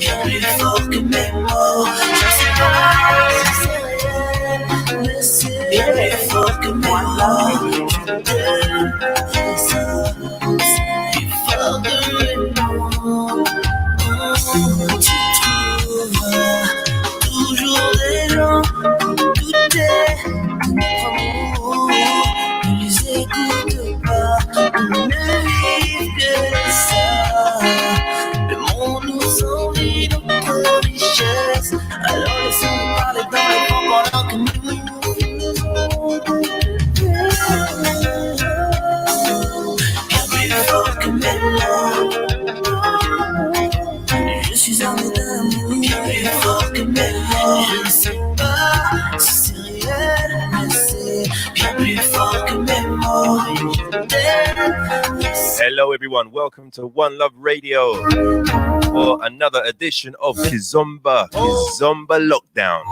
Bien plus fort que mes mots. Je sais pas si c'est réel, mais c'est bien plus fort que mes mots. Je t'aime, et ça, c'est plus fort que mes mots. Tu trouveras toujours des gens douter de notre amour. Ne les écoute pas, ne vivent que de ça. Le monde nous envie notre richesse. Alors laissons-nous parler dans le vent pendant que nous bien plus fort que mes mots. Je suis armé d'amour, bien plus fort que mes mots. Je ne sais pas si c'est réel, mais c'est bien plus fort que mes mots. Hello everyone, welcome to One Love Radio for another edition of Kizomba Lockdown,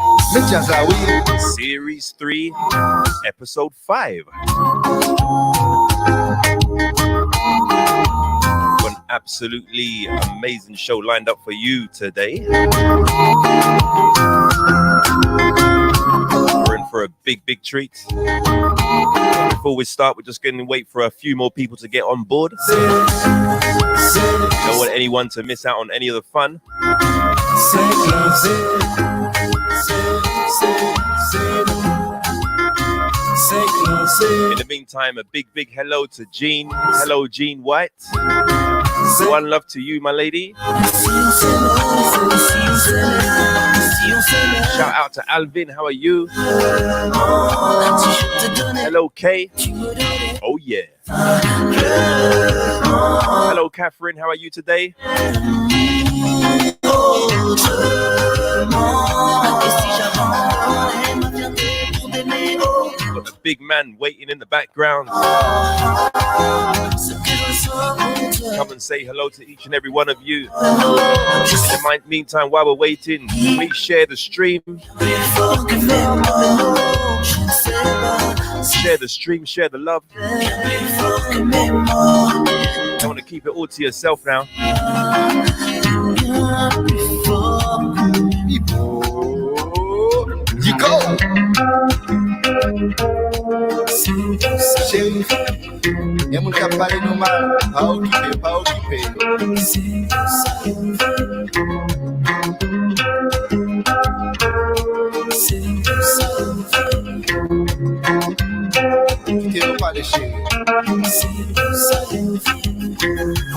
Series 3, Episode 5. An absolutely amazing show lined up for you today. We're in for a big treat. Before we start, we're just going to wait for a few more people to get on board. Don't want anyone to miss out on any of the fun. In the meantime, a big hello to Jean. Hello, Jean White. One love to you, my lady. Shout out to Alvin. How are you? Hello, Kay. Oh, yeah. Hello, Catherine. How are you today? Got the big man waiting in the background. Come and say hello to each and every one of you. In the meantime, while we're waiting, please share the stream. Share the stream, share the love. Don't want to keep it all to yourself now. You go. Chérie, y'a mon cap parler normal, pas occupé. Quiero parler chérie.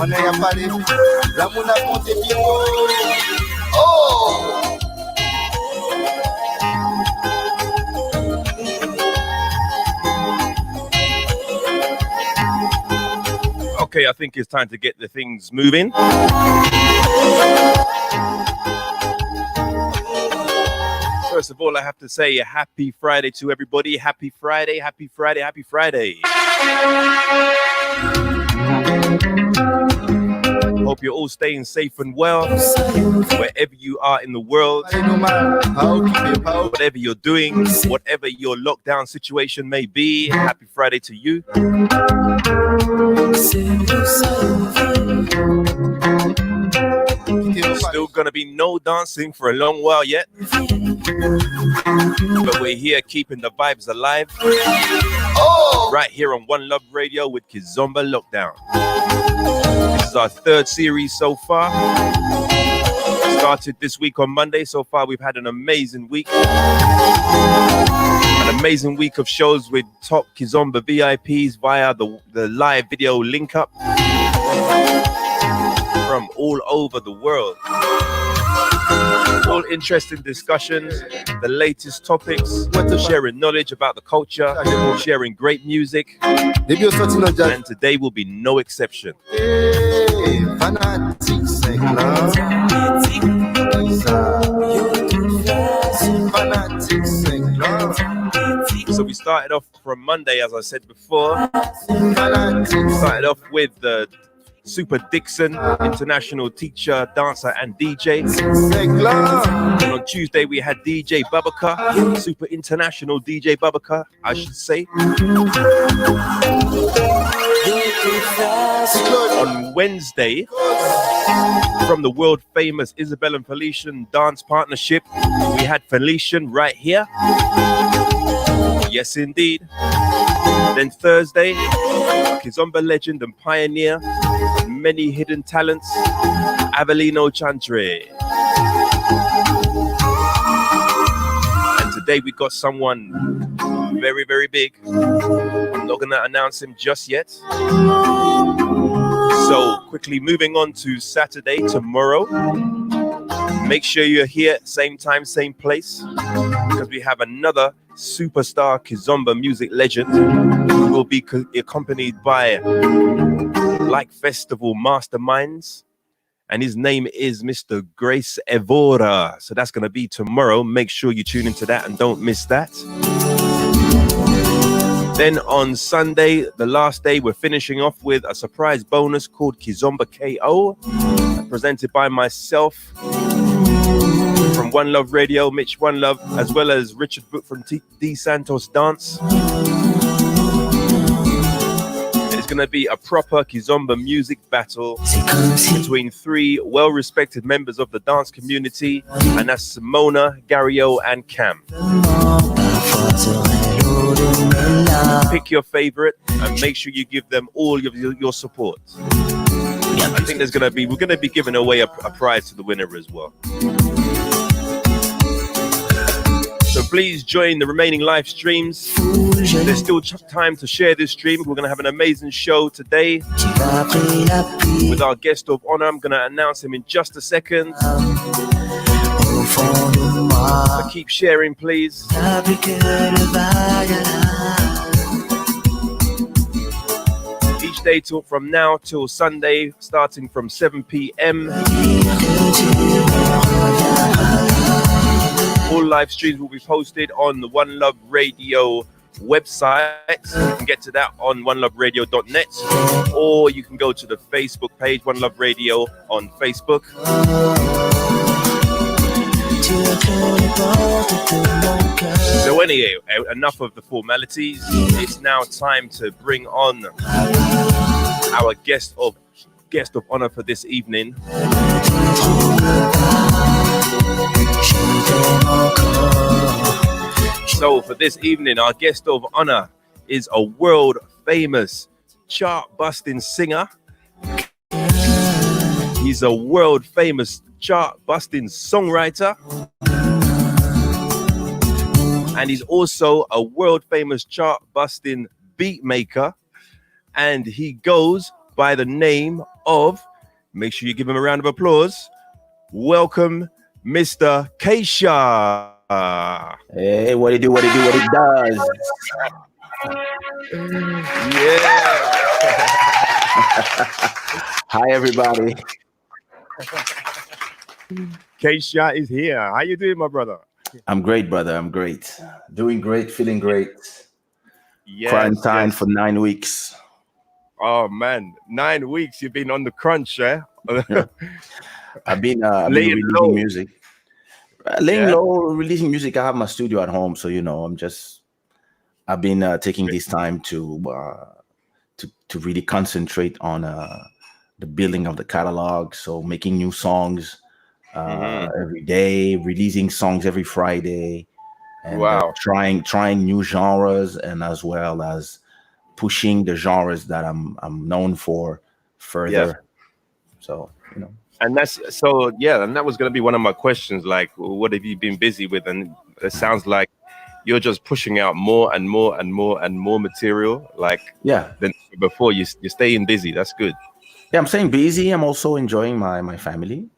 On a parlé, l'amour n'a compté bien. Oh! Okay, I think it's time to get the things moving. First of all, I have to say a happy Friday to everybody. Happy Friday, happy Friday, happy Friday. Hope you're all staying safe and well wherever you are in the world, whatever you're doing, whatever your lockdown situation may be. Happy Friday to you. Still gonna be no dancing for a long while yet, but we're here keeping the vibes alive. Right here on One Love Radio with Kizomba Lockdown. This is our third series so far. Started this week on Monday. So far, we've had an amazing week. An amazing week of shows with top Kizomba VIPs via the live video link up from all over the world. All interesting discussions, the latest topics, sharing knowledge about the culture, sharing great music, and today will be no exception. So we started off from Monday, as I said before. Started off with the Super Dixon, international teacher, dancer, and DJ. And on Tuesday, we had DJ Babaka, super international DJ Babaka, I should say. On Wednesday, from the world famous Isabel and Felician dance partnership, we had Felician right here. Yes, indeed. Then Thursday, Kizomba legend and pioneer, many hidden talents, Avelino Chandre. And today we got someone very, very big. I'm not going to announce him just yet. So quickly moving on to Saturday, tomorrow. Make sure you're here, same time, same place, because we have another superstar Kizomba music legend who will be accompanied by like festival masterminds, and his name is Mr. Grace Evora. So that's going to be tomorrow. Make sure you tune into that and don't miss that. Then on Sunday, the last day, we're finishing off with a surprise bonus called Kizomba KO, presented by myself from One Love Radio, Mitch One Love, as well as Richard Book from D Santos Dance. It's going to be a proper Kizomba music battle between three well-respected members of the dance community, and that's Simona, Gario, and Cam. Pick your favorite and make sure you give them all your support. I think we're going to be giving away a prize to the winner as well. So please join the remaining live streams. There's still time to share this stream. We're going to have an amazing show today with our guest of honor. I'm going to announce him in just a second. So keep sharing, please. Each day from now till Sunday, starting from 7 p.m. All live streams will be posted on the One Love Radio website. You can get to that on oneloveradio.net, or you can go to the Facebook page, One Love Radio on Facebook. So anyway, enough of the formalities. It's now time to bring on our guest of honor for this evening. So for this evening, our guest of honor is a world famous chart-busting singer. He's a world famous chart-busting songwriter, and he's also a world famous chart-busting beat maker, and he goes by the name of, make sure you give him a round of applause, welcome Mr. Kaysha. Hey, what it do, what it does. Yeah. Hi, everybody. Kesha is here. How you doing, my brother? I'm great, brother. I'm great. Doing great, feeling great. Yes, Quarantine for 9 weeks. Oh, man. 9 weeks you've been on the crunch, eh? I've been laying releasing low. music. Laying low, releasing music. I have my studio at home, so I've been taking this time to really concentrate on the building of the catalog. So making new songs every day, releasing songs every Friday, and trying new genres, and as well as pushing the genres that I'm known for further. Yeah. So And that was going to be one of my questions. Like, what have you been busy with? And it sounds like you're just pushing out more and more and more and more material. Than before. You're staying busy. That's good. Yeah, I'm staying busy. I'm also enjoying my family.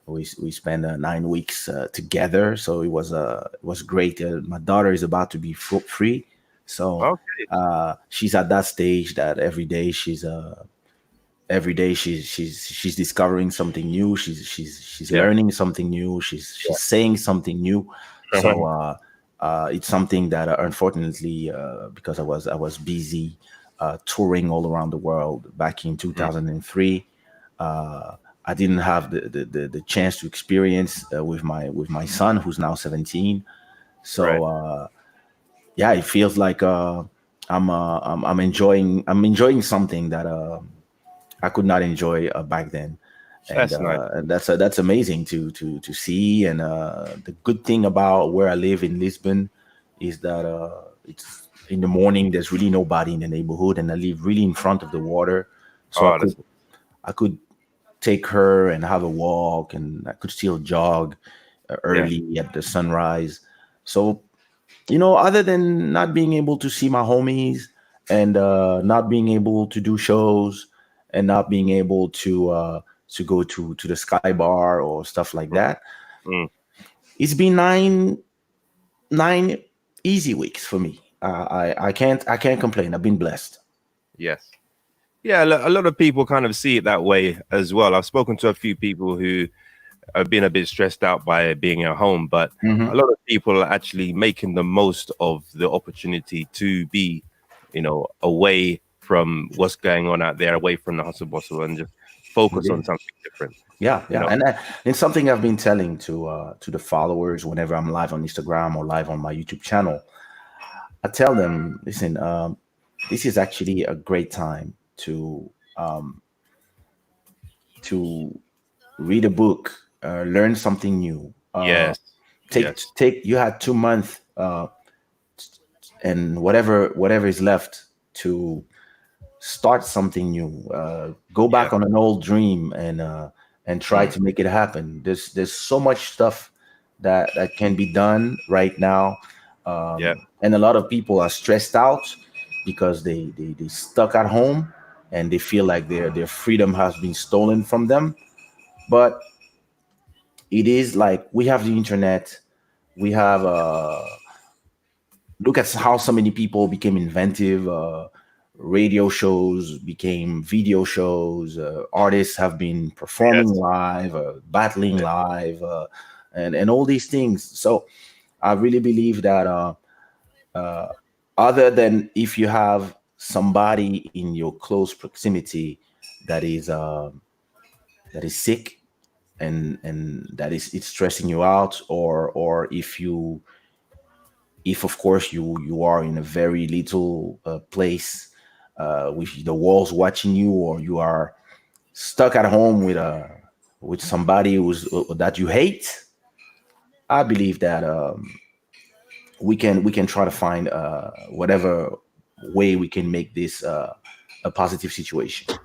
We spent 9 weeks together, so it was great. My daughter is about to be free, so she's at that stage that every day she's discovering something new. She's learning something new. She's saying something new. So it's something that unfortunately, because I was busy touring all around the world back in 2003, I didn't have the chance to experience with my son, who's now 17. So it feels like I'm enjoying something that I could not enjoy back then, That's nice. and that's amazing to see. And the good thing about where I live in Lisbon is that it's in the morning. There's really nobody in the neighborhood, and I live really in front of the water, so Oh, that's I could take her and have a walk, and I could still jog yeah. early at the sunrise. So other than not being able to see my homies and not being able to do shows and not being able to go to the Sky Bar or stuff like Mm, that, mm, it's been nine easy weeks for me. I can't complain. I've been blessed. yes. Yeah, a lot of people kind of see it that way as well. I've spoken to a few people who have been a bit stressed out by being at home, but a Hmm. lot of people are actually making the most of the opportunity to be, away from what's going on out there, away from the hustle bustle, and just focus on something different. Yeah, You yeah, know, and it's something I've been telling to the followers whenever I'm live on Instagram or live on my YouTube channel. I tell them, listen, this is actually a great time to read a book, learn something new. yes, yes, Take you had 2 months and whatever is left to start something new. Go yeah, back on an old dream and try mm, to make it happen. There's so much stuff that can be done right now, yeah, and a lot of people are stressed out because they stuck at home and they feel like their freedom has been stolen from them. But it is like we have the internet. We have look at how so many people became inventive. Radio shows became video shows. Artists have been performing yes, live, battling yeah, live, and all these things. So I really believe that other than if you have somebody in your close proximity that is sick and that is it's stressing you out, or if of course you are in a very little place with the walls watching you, or you are stuck at home with somebody that you hate. I believe that we can try to find whatever way we can make this a positive situation.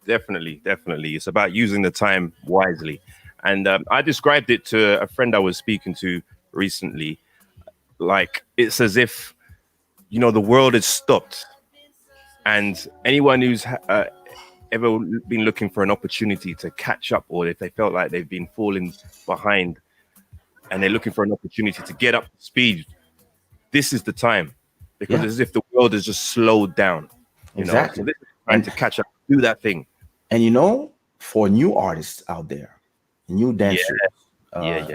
definitely, definitely. It's about using the time wisely, and I described it to a friend I was speaking to recently. Like it's as if the world has stopped, and anyone who's ever been looking for an opportunity to catch up, or if they felt like they've been falling behind and they're looking for an opportunity to get up to speed, this is the time, because Yeah, it's as if the world has just slowed down. So exactly. this is the time and to catch up, do that thing. and for new artists out there, new Yeah, dancers, yeah,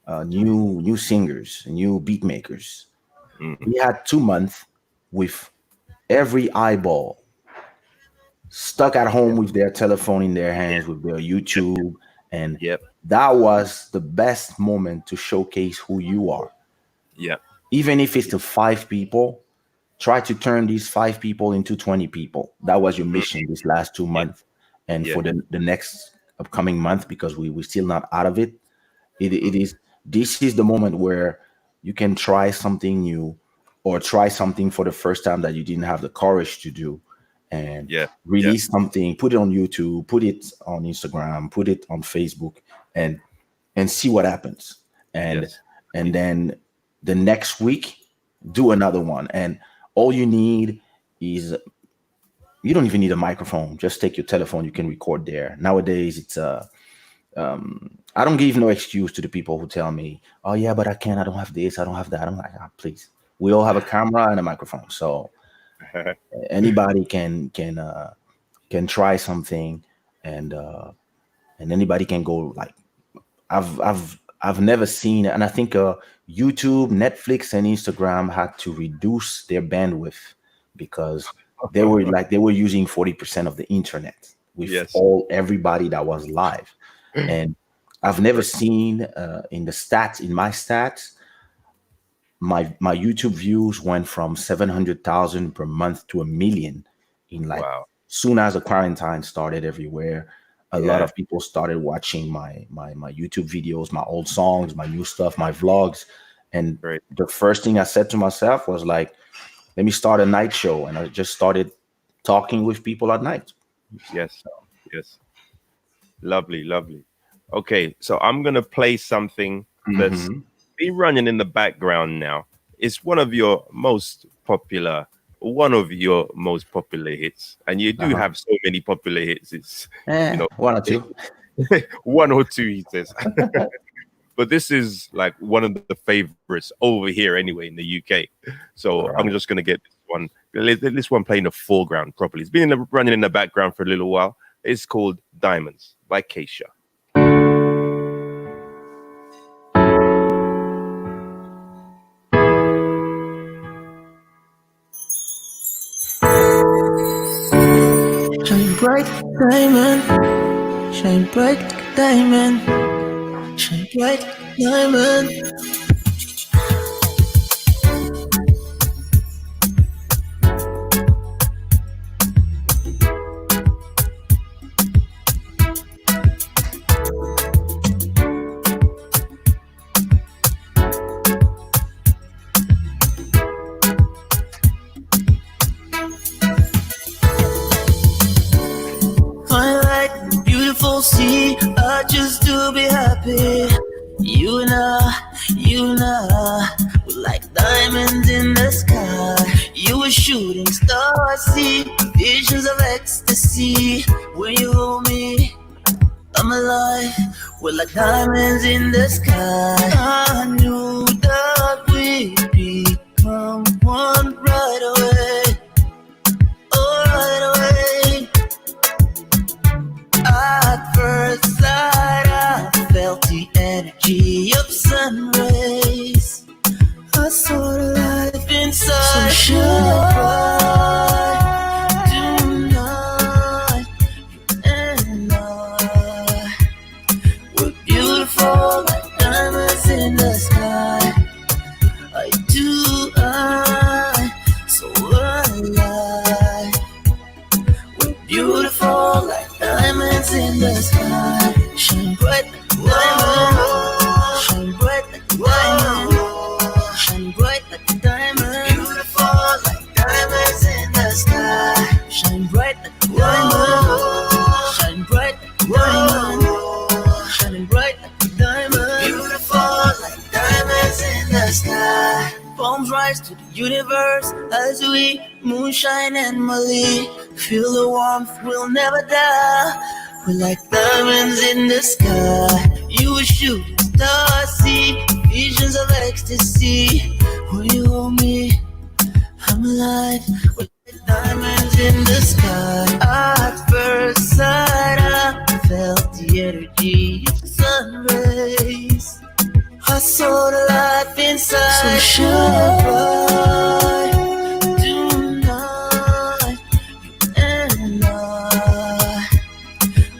yeah, new singers, new beat makers, mm, we had 2 months with every eyeball stuck at home with their telephone in their hands, with their yep, YouTube, and yep, that was the best moment to showcase who you are. yep, Even if it's to 5 people, try to turn these 5 people into 20 people. That was your mm, mission this last two yeah, months, and yeah, for the next upcoming month, because we're still not out of it. It mm, is This is the moment where you can try something new, or try something for the first time that you didn't have the courage to do, and yeah, yeah, release something, put it on YouTube, put it on Instagram, put it on Facebook, and see what happens. and yes, and then the next week do another one. And all you need is, you don't even need a microphone. Just take your telephone, you can record there. Nowadays it's I don't give no excuse to the people who tell me, "Oh yeah, but I can't. I don't have this. I don't have that." I'm like, please. We all have a camera and a microphone, so anybody can try something, and anybody can go. Like, I've never seen, and I think YouTube, Netflix, and Instagram had to reduce their bandwidth because they were using 40% of the internet with yes, everybody that was live. And I've never seen in my stats, my YouTube views went from 700,000 per month to 1 million in like Wow. soon as the quarantine started everywhere. A lot Yeah. of people started watching my YouTube videos, my old songs, my new stuff, my vlogs. And Great. the first thing I said to myself was like, let me start a night show. And I just started talking with people at night. Yes. Yes. Lovely. Lovely. Okay. So I'm gonna play something that's Mhm. been running in the background now. It's one of your most popular hits, and you do Uh-huh. have so many popular hits. It's you know One or two. one or two, he says. But this is like one of the favorites over here anyway in the UK. So All I'm right. just gonna get this one playing the foreground properly. It's been running in the background for a little while. It's called Diamonds by Kaysha. Shine bright diamond, shine bright diamond, shine bright diamond. Fine light, beautiful sea, I just to be happy. You and I, we're like diamonds in the sky. You a shooting star, I see visions of ecstasy. When you hold me, I'm alive. We're like diamonds in the sky. I knew that we'd become one right away. Oh, right away. At first sight, I felt the energy of sun rays. I saw the life inside. So shine bright tonight, and I, we're beautiful like diamonds in the sky. I do, so alive. We're beautiful like diamonds in the sky. Shine bright like diamond. Shine bright like diamond. Shine bright like diamond. Beautiful like diamonds in the sky. Shine bright like diamond. Shine bright like diamond. Shining bright like diamond. Beautiful like diamonds in the sky. Palms rise to the universe as we moonshine and Molly. Feel the warmth, we'll never die. We're like diamonds in the sky. You a shooting star, see visions of ecstasy. When you hold me, I'm alive. We're like diamonds in the sky. At first sight, I felt the energy of sun rays. I saw the life inside. So shine bright tonight, and I,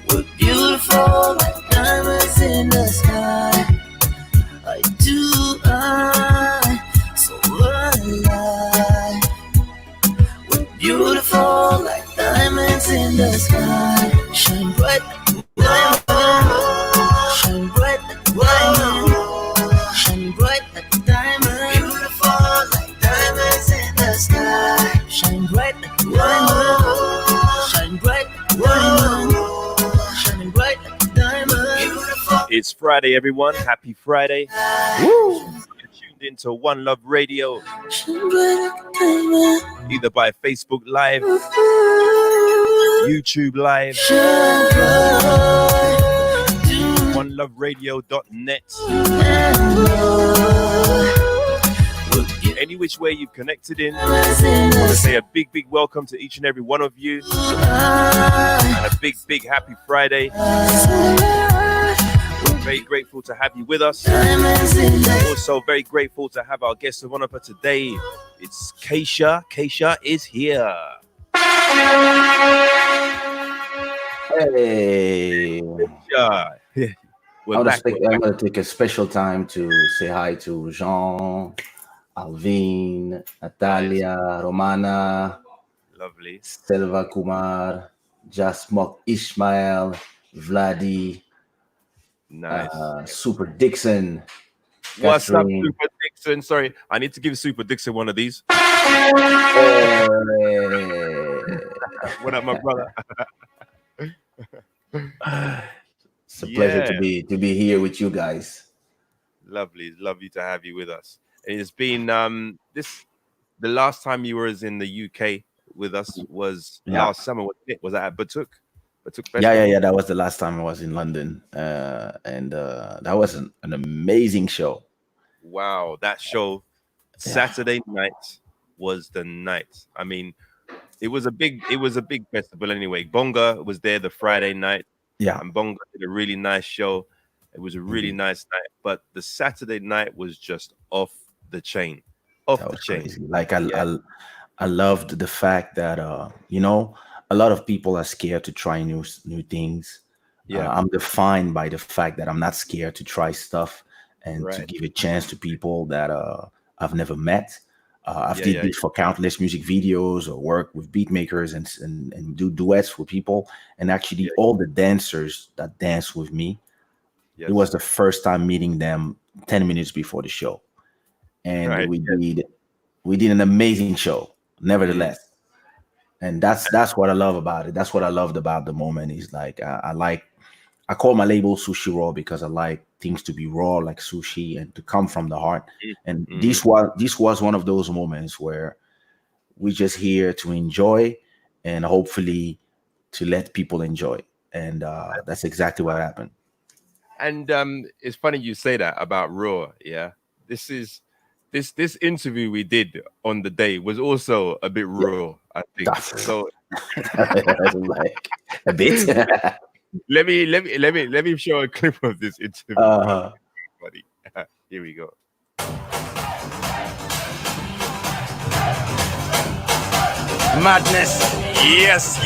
we're beautiful like diamonds in the sky. I do, so alive. We're beautiful like diamonds in the sky. Shine bright like diamond. Shine bright like diamond. Shine bright like a diamond. Beautiful like diamonds in the sky. Shine bright like a diamond. Shine bright like a diamond. Shining bright like a diamond. Beautiful. It's Friday, everyone. Happy Friday. Woo! You're tuned into One Love Radio, Shine bright like a diamond. either by Facebook Live, YouTube Live, Shine bright oneloveradio.net. Any which way you've connected in, I want to say a big, big welcome to each and every one of you, and a big, big happy Friday. We're very grateful to have you with us. Also very grateful to have our guest of honor for today. It's Kesha. Kesha is here. Hey. Yeah. We're back. I'm going to take a special time to say hi to Jean, Alvin, Natalia, Romana, Lovely. Selva Kumar, Jasmok Ishmael, Vladi, Nice. Super Dixon, What's up, Catherine. Super Dixon? Sorry, I need to give Super Dixon one of these. What up, my brother? It's a pleasure Yeah, to be here with you guys. lovely to have you with us. It's been the last time you were in the UK with us was Yeah. last summer, wasn't it? Was that at Batuk Yeah. Festival? That was the last time I was in London, and that was an amazing show. Wow, that show Yeah, Saturday night was the night. I mean, it was a big festival anyway. Bonga was there the Friday night, yeah, and Bonga did a really nice show. It was a really indeed. nice night, but the Saturday night was just off the chain, off That the was chain. crazy. Like Yeah, I loved the fact that you know, a lot of people are scared to try new things. yeah, I'm defined by the fact that I'm not scared to try stuff and to right. give a chance to people that I've never met. I've Yeah, did yeah, this for countless music videos or work with beat makers and do duets with people. And actually, yeah, all the dancers that dance with me, it was yes, the first time meeting them 10 minutes before the show, and right. we did an amazing show Mm, nevertheless. And that's what I love about it. That's what I loved about the moment. Is like I call my label Sushi Raw because I like things to be raw like sushi and to come from the heart. And mm-hmm. this was one of those moments where we just here to enjoy and hopefully to let people enjoy. And that's exactly what happened. And it's funny you say that about Raw. Yeah, this is this interview we did on the day was also a bit Yeah. raw, I think. So Like a bit. let me show a clip of this interview for uh, everybody. Here we go. Madness. Yes,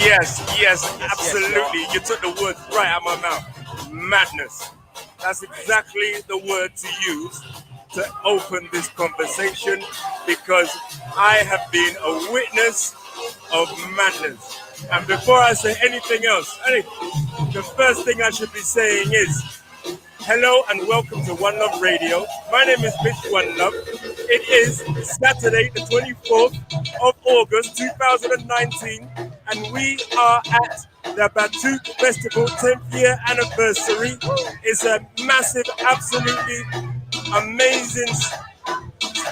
absolutely. You took the words right out of my mouth. Madness. That's exactly the word to use to open this conversation because I have been a witness of madness. And before I say anything else, the first thing I should be saying is hello and welcome to One Love Radio. My name is Mitch One Love. It is Saturday, the 24th of August 2019, and we are at the Batuk Festival 10th year anniversary. It's a massive, absolutely amazing.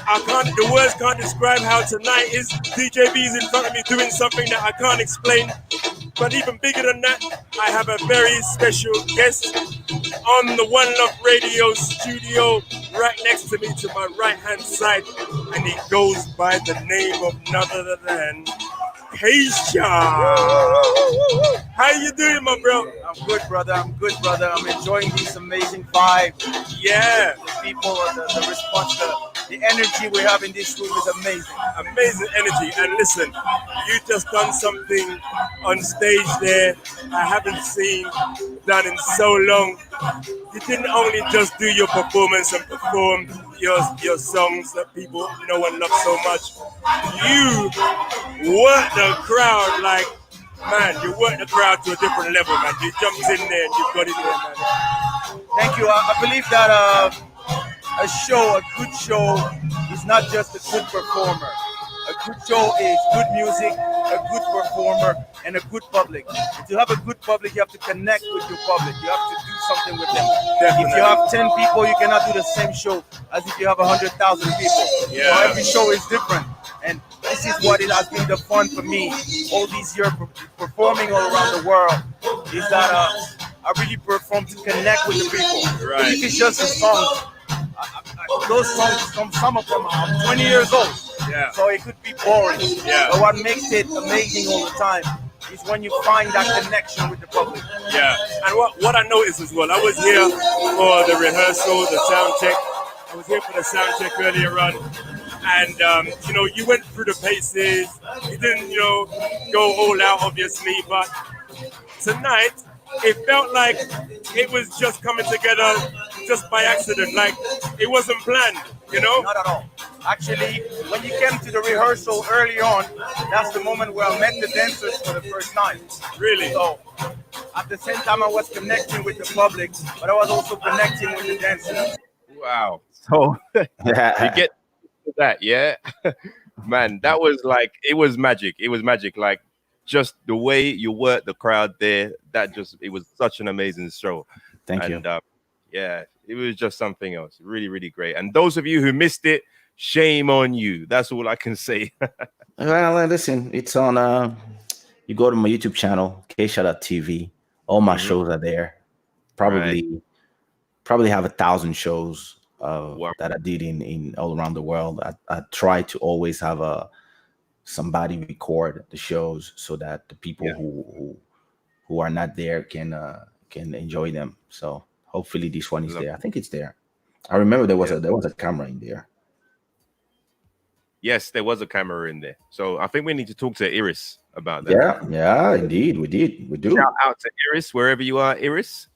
The words can't describe how tonight is. DJ B is in front of me doing something that I can't explain. But even bigger than that, I have a very special guest on the One Love Radio studio right next to me to my right hand side, and he goes by the name of none other than Kaysha. How you doing, my bro? I'm good, brother. I'm enjoying this amazing vibe. Yeah, The people, the response, the energy we have in this room is amazing. amazing energy. And listen, you just done something on stage there I haven't seen done in so long. You didn't only just do your performance and perform your songs that people know and love so much. You worked the crowd like, man, you worked the crowd to a different level, man. You jumped in there and you got it there, man. Thank you. I believe that a good show, is not just a good performer. A good show is good music, a good performer, and a good public. If you have a good public, you have to connect with your public. You have to do something with them. Definitely. If you have 10 people, you cannot do the same show as if you have 100,000 people. Yeah. So every show is different. And this is what it has been the fun for me all these years performing all around the world, is that I really perform to connect with the people. Right. If it's just a song, those songs, some of them are 20 years old. Yeah. So it could be boring. Yeah. But what makes it amazing all the time is when you find that connection with the public. Yeah. And what I noticed as well, I was here for the rehearsal, the sound check. I was here for the sound check earlier on. And, you went through the paces. You didn't, go all out, obviously. But tonight, it felt like it was just coming together just by accident. Like, it wasn't planned, Not at all. Actually, when you came to the rehearsal early on, that's the moment where I met the dancers for the first time. Really? So at the same time, I was connecting with the public, but I was also connecting with the dancers. Wow. So you get that, yeah? Man, that was like, it was magic. It was magic. Like, just the way you worked the crowd there, it was such an amazing show. Thank you. Yeah, it was just something else. Really, really great. And those of you who missed it, shame on you. That's all I can say. Well, listen, it's on. You go to my YouTube channel, Kaysha.tv. All my shows are there. Probably have 1,000 shows that I did in all around the world. I try to always have somebody record the shows so that the people who are not there can enjoy them. So hopefully this one is there. I think it's there. I remember there was a camera in there. Yes, there was a camera in there. So I think we need to talk to Iris about that. Yeah, indeed. We do. Shout out to Iris, wherever you are, Iris.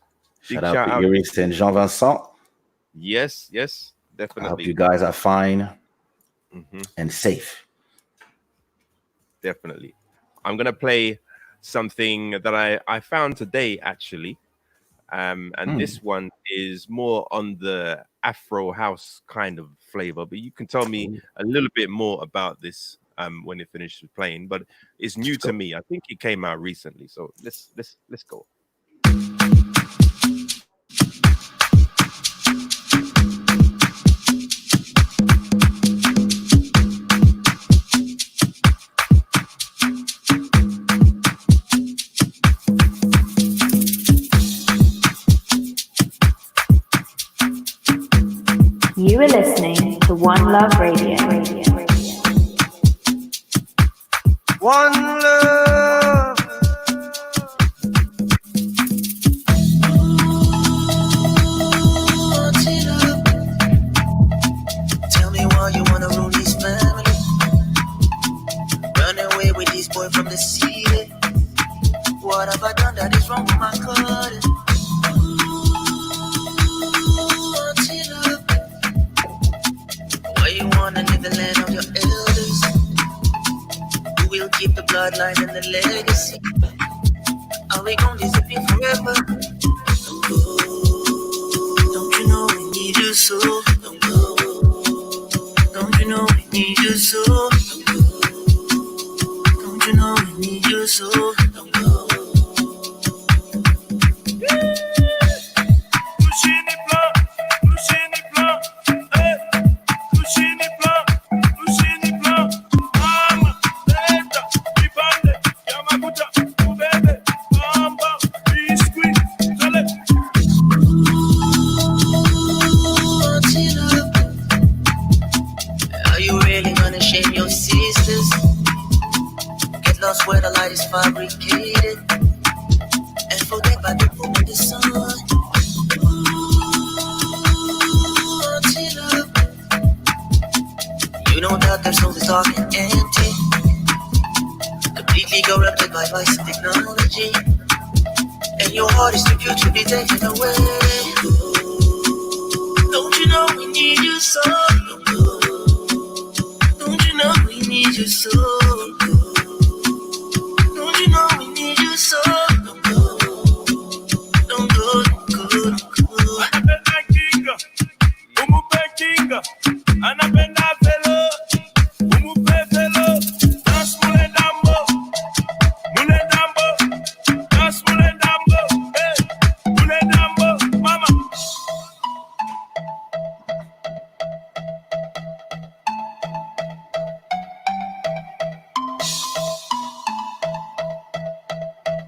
Shout out to Iris and Jean-Vincent. Yes, definitely. I hope you guys are fine and safe. Definitely. I'm going to play something that I found today, actually. And this one is more on the Afro house kind of flavor, but you can tell me a little bit more about this when it finishes playing. But it's new to me. I think it came out recently. So let's go. You are listening to One Love Radio. One love. Tell me why you wanna ruin this family. Run away with this boy from the city. What have I done that is wrong with my cousin? You wanna live the land of your elders, who will keep the bloodline and the legacy. Are we gonna disappear forever? Don't go. Don't you know we need you so? Don't go. Don't you know we need you so? Don't go. Don't you know we need you so? Don't go. Where the light is fabricated and forget about the moon and the sun. You know that their soul is dark and empty, completely corrupted by vice and technology, and your heart is too pure to be taken away. Don't you know we need you so? Don't you know we need you so? So don't go, don't go, don't go, don't go.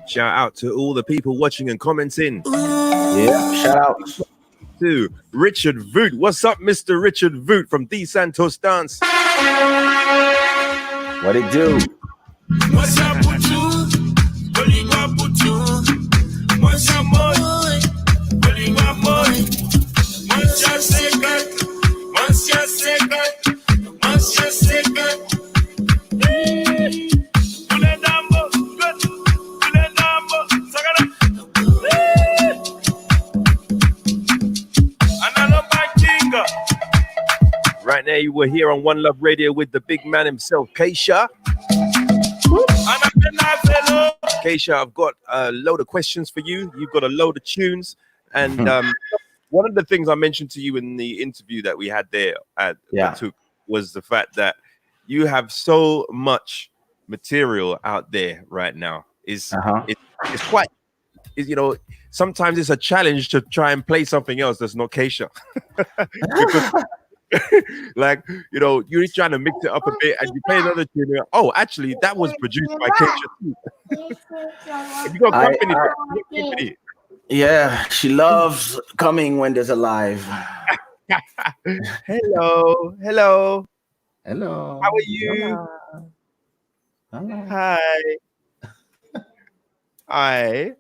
Shout out to all the people watching and commenting. Yeah, shout out to Richard Voot. What's up, Mr. Richard Voot from D Santos Dance? What it do? What's up with you? Pulling up with you. What's up, boy? Pulling up, boy. What's your secret? What's your secret? What's your secret? Right there, You were here on One Love Radio with the big man himself, Kaysha. Kesha, I've got a load of questions for you. You've got a load of tunes. And one of the things I mentioned to you in the interview that we had there at Zouk was the fact that you have so much material out there right now. It's quite, you know, sometimes it's a challenge to try and play something else that's not Kesha. Like, you know, you're trying to mix it up a bit and you play another tune. Oh, actually, that was produced by Kesha too. You got company. Yeah, she loves coming when there's a live. Hello. Hello. How are you? Hello. Hi.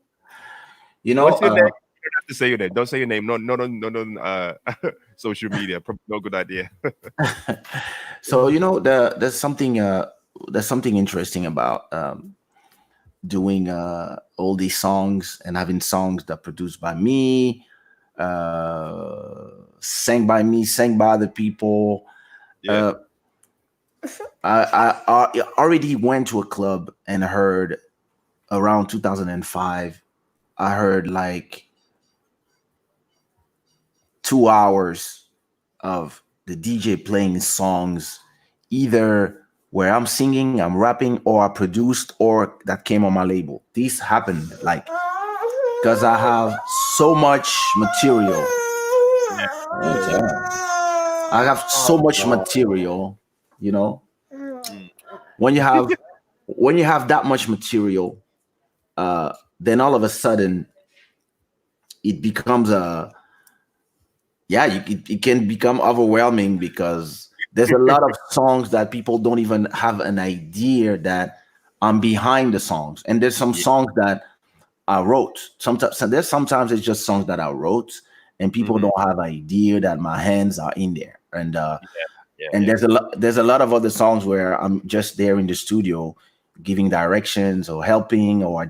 You know, what's your name? You don't have to say your name. Don't say your name. No, social media. Probably no good idea. So you know, there's something interesting about doing all these songs and having songs that are produced by me, sang by me, sang by other people. Yeah. I already went to a club and heard around 2005. I heard like 2 hours of the DJ playing songs, either where I'm singing, I'm rapping, or I produced, or that came on my label. This happened like because I have so much material. I have so much material, you know. When you have that much material, then all of a sudden it becomes it can become overwhelming because there's a lot of songs that people don't even have an idea that I'm behind the songs. And there's some songs that I wrote. Sometimes it's just songs that I wrote and people don't have idea that my hands are in there. And there's a lot of other songs where I'm just there in the studio giving directions or helping, or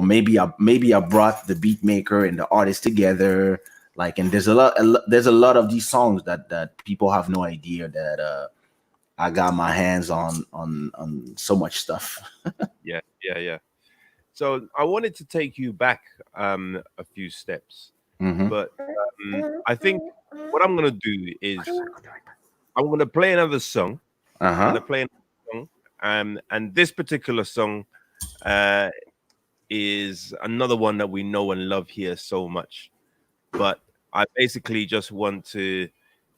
maybe I brought the beat maker and the artist together. Like, and there's a lot of these songs that people have no idea that I got my hands on so much stuff. Yeah. So I wanted to take you back a few steps, but I think what I'm gonna do is I'm gonna play another song. I'm gonna play another song, and this particular song is another one that we know and love here so much. But I basically just want to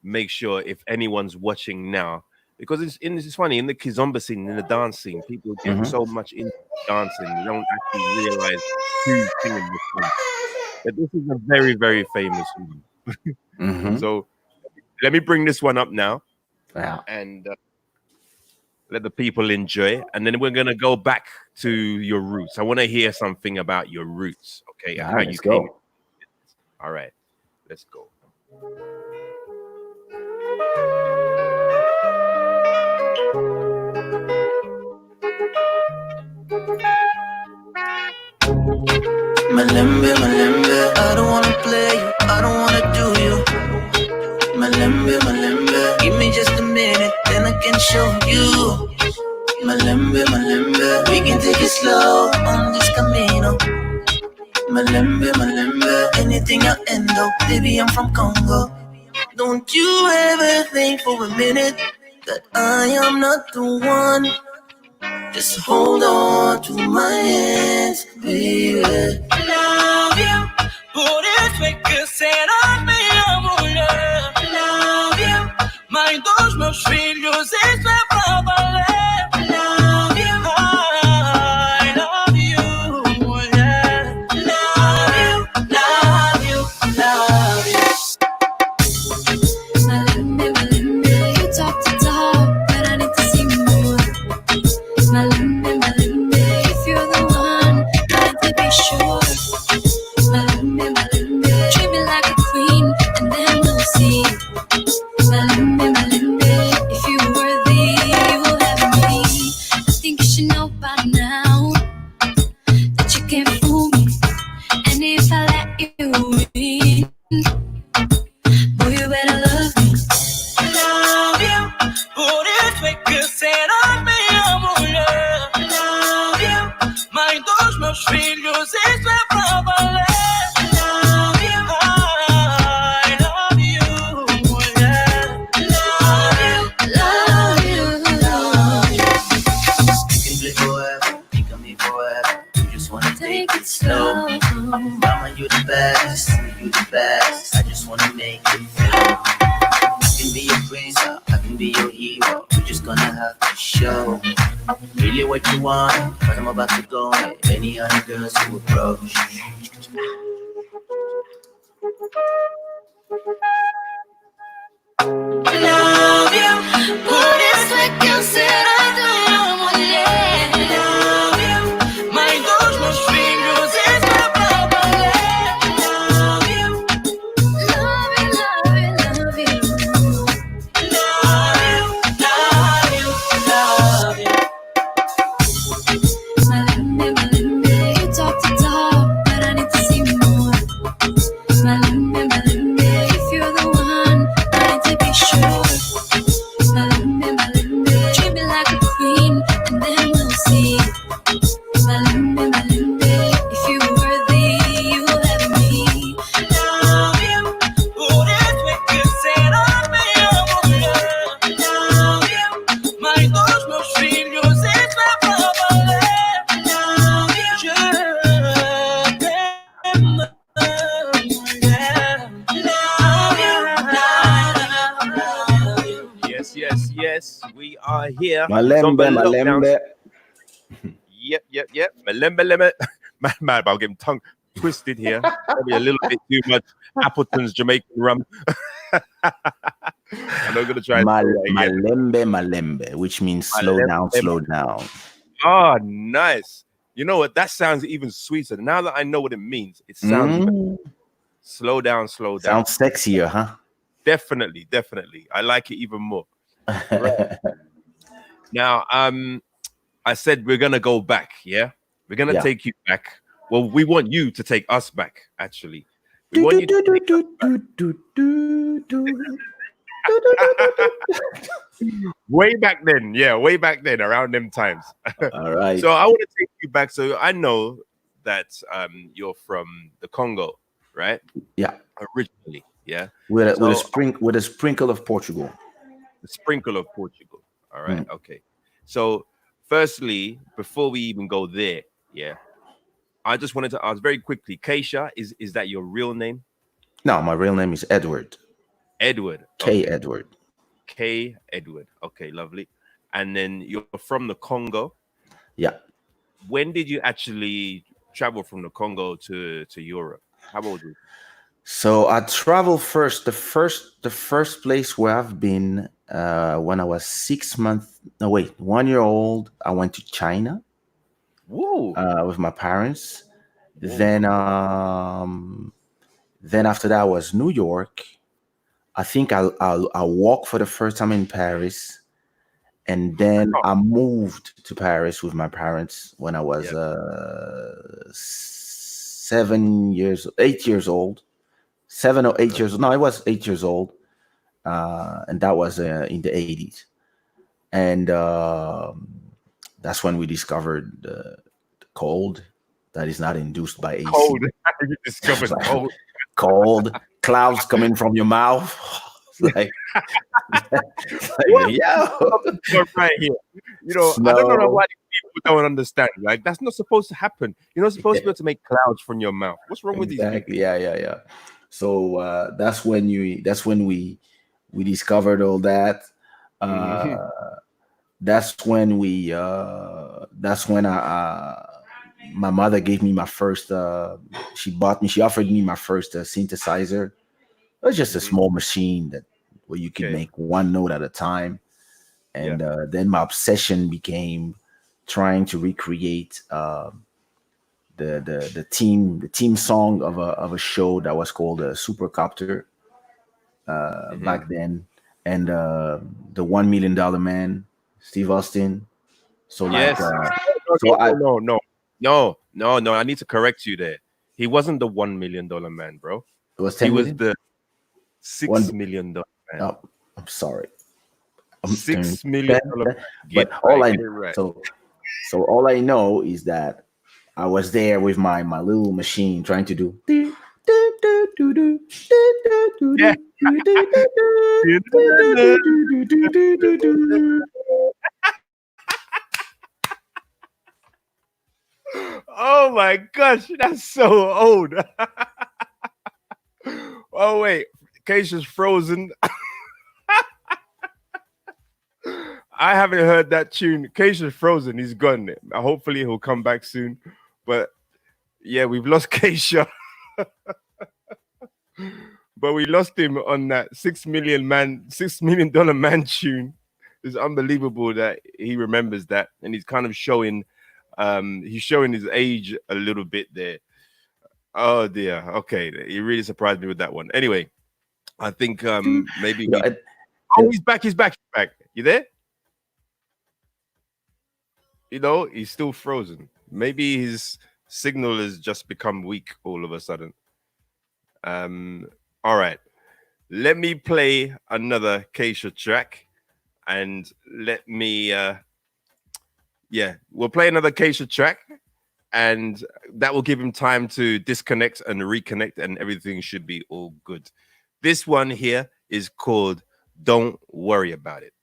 make sure if anyone's watching now, because it's funny in the Kizomba scene, in the dance scene, people get so much into dancing, they don't actually realize who's singing this song. But this is a very, very famous one. So let me bring this one up now, and let the people enjoy, and then we're gonna go back to your roots. I want to hear something about your roots, okay? How you came. All right, let's go. Malembe, I don't wanna play you, I don't wanna do you. Malembe, give me just a minute, then I can show you. Malembe, we can take it slow on this camino. Malembe, anything I end up, baby, I'm from Congo. Don't you ever think for a minute that I am not the one. Just hold on to my hands, baby. I love you, por isso é que serás minha mulher. I love you, mãe dos meus filhos, isso é pra valer. I love you, I love you, yeah. Love you. Malembe, you talk to talk, but I need to see more. Malembe, if you're the one, I need to be sure. Malembe, see you the best. I just wanna make you feel. I can be your prince, I can be your hero. We're just gonna have to show really what you want. But I'm about to go at any other girls who approach. Love you, por eso es que eu será tua mulher. Love you, mas dos meus filhos és meu problema. Love you, love you, love you, love you. Love you, love you, love you. Malembe, you talk to talk, but I need to see more. Malembe, if you're the one, I need to be sure. Malembe, treat me like a queen, and then we'll see. Malembe, if you're worthy, you will have me. Love you, por eso es que será meu amor. Love you, mas dos meus filhos está pra valer. Love you, je t'aime, yeah. Love you. Yes. We are here. Malembe, Kizomba lockdown. malembe. Yep. Malembe. Man, I'll get him tongue twisted here. Probably a little bit too much Appleton's Jamaican rum. I'm not gonna try and say that again. Malembe, which means slow down, Malembe. slow down. Oh, nice. You know what? That sounds even sweeter. Now that I know what it means, it sounds even slow down. Sounds sexier, huh? Definitely. I like it even more. Right. Now, I said we're gonna go back. Yeah, we're gonna take you back. Well, we want you to take us back. Actually, we want you to take way back then. Yeah, way back then, around them times. All right. So I want to take you back. So I know that you're from the Congo, right? Yeah. Originally, yeah. With a sprinkle of Portugal. The sprinkle of Portugal. All right. Okay. So firstly, before we even go there, yeah, I just wanted to ask very quickly, Kaysha, is that your real name? No, my real name is Edward. Edward. K. Okay. Edward. K. Edward. Okay, lovely. And then you're from the Congo. Yeah. When did you actually travel from the Congo to Europe? How old were you? So I traveled first. The first place where I've been when I was 1 year old, I went to China. Woo. With my parents. Whoa. Then after that was New York. I think I walked for the first time in Paris, and then I moved to Paris with my parents when I was 8 years old. 7 or 8 years. No, I was 8 years old, and that was in the 80s, and that's when we discovered the cold that is not induced by AC. Cold. You discovered cold. Cold clouds coming from your mouth. Like yeah. Right here. You know, I don't know why people don't understand. Like, that's not supposed to happen. You're not supposed to be able to make clouds from your mouth. What's wrong with these people? Yeah. So that's when we discovered all that. That's when my mother gave me my first. She offered me my first synthesizer. It was just a small machine where you could make one note at a time, and then my obsession became trying to recreate the theme song of a show that was called Supercopter back then, and the $1 Million Man, Steve Austin. So yes. No. I need to correct you there. He wasn't the $1 million man, bro. It was 10 he million? was the $6 million man. Oh, I'm sorry. $6 million. But all I know, so all I know is that I was there with my little machine trying to do. Oh my gosh, that's so old. Oh wait, Keisha's frozen. I haven't heard that tune. Keisha's frozen. He's gone. Hopefully he'll come back soon. But yeah, we've lost Keisha. But we lost him on that $6 million man tune. It's unbelievable that he remembers that, and he's kind of showing his age a little bit there. Oh dear. Okay, he really surprised me with that one. Anyway, I think maybe we. He's back. He's back. You there? He's still frozen. Maybe his signal has just become weak all of a sudden. All right. Let me play another Kaysha track, and let me we'll play another Kaysha track, and that will give him time to disconnect and reconnect, and everything should be all good. This one here is called Don't Worry About It.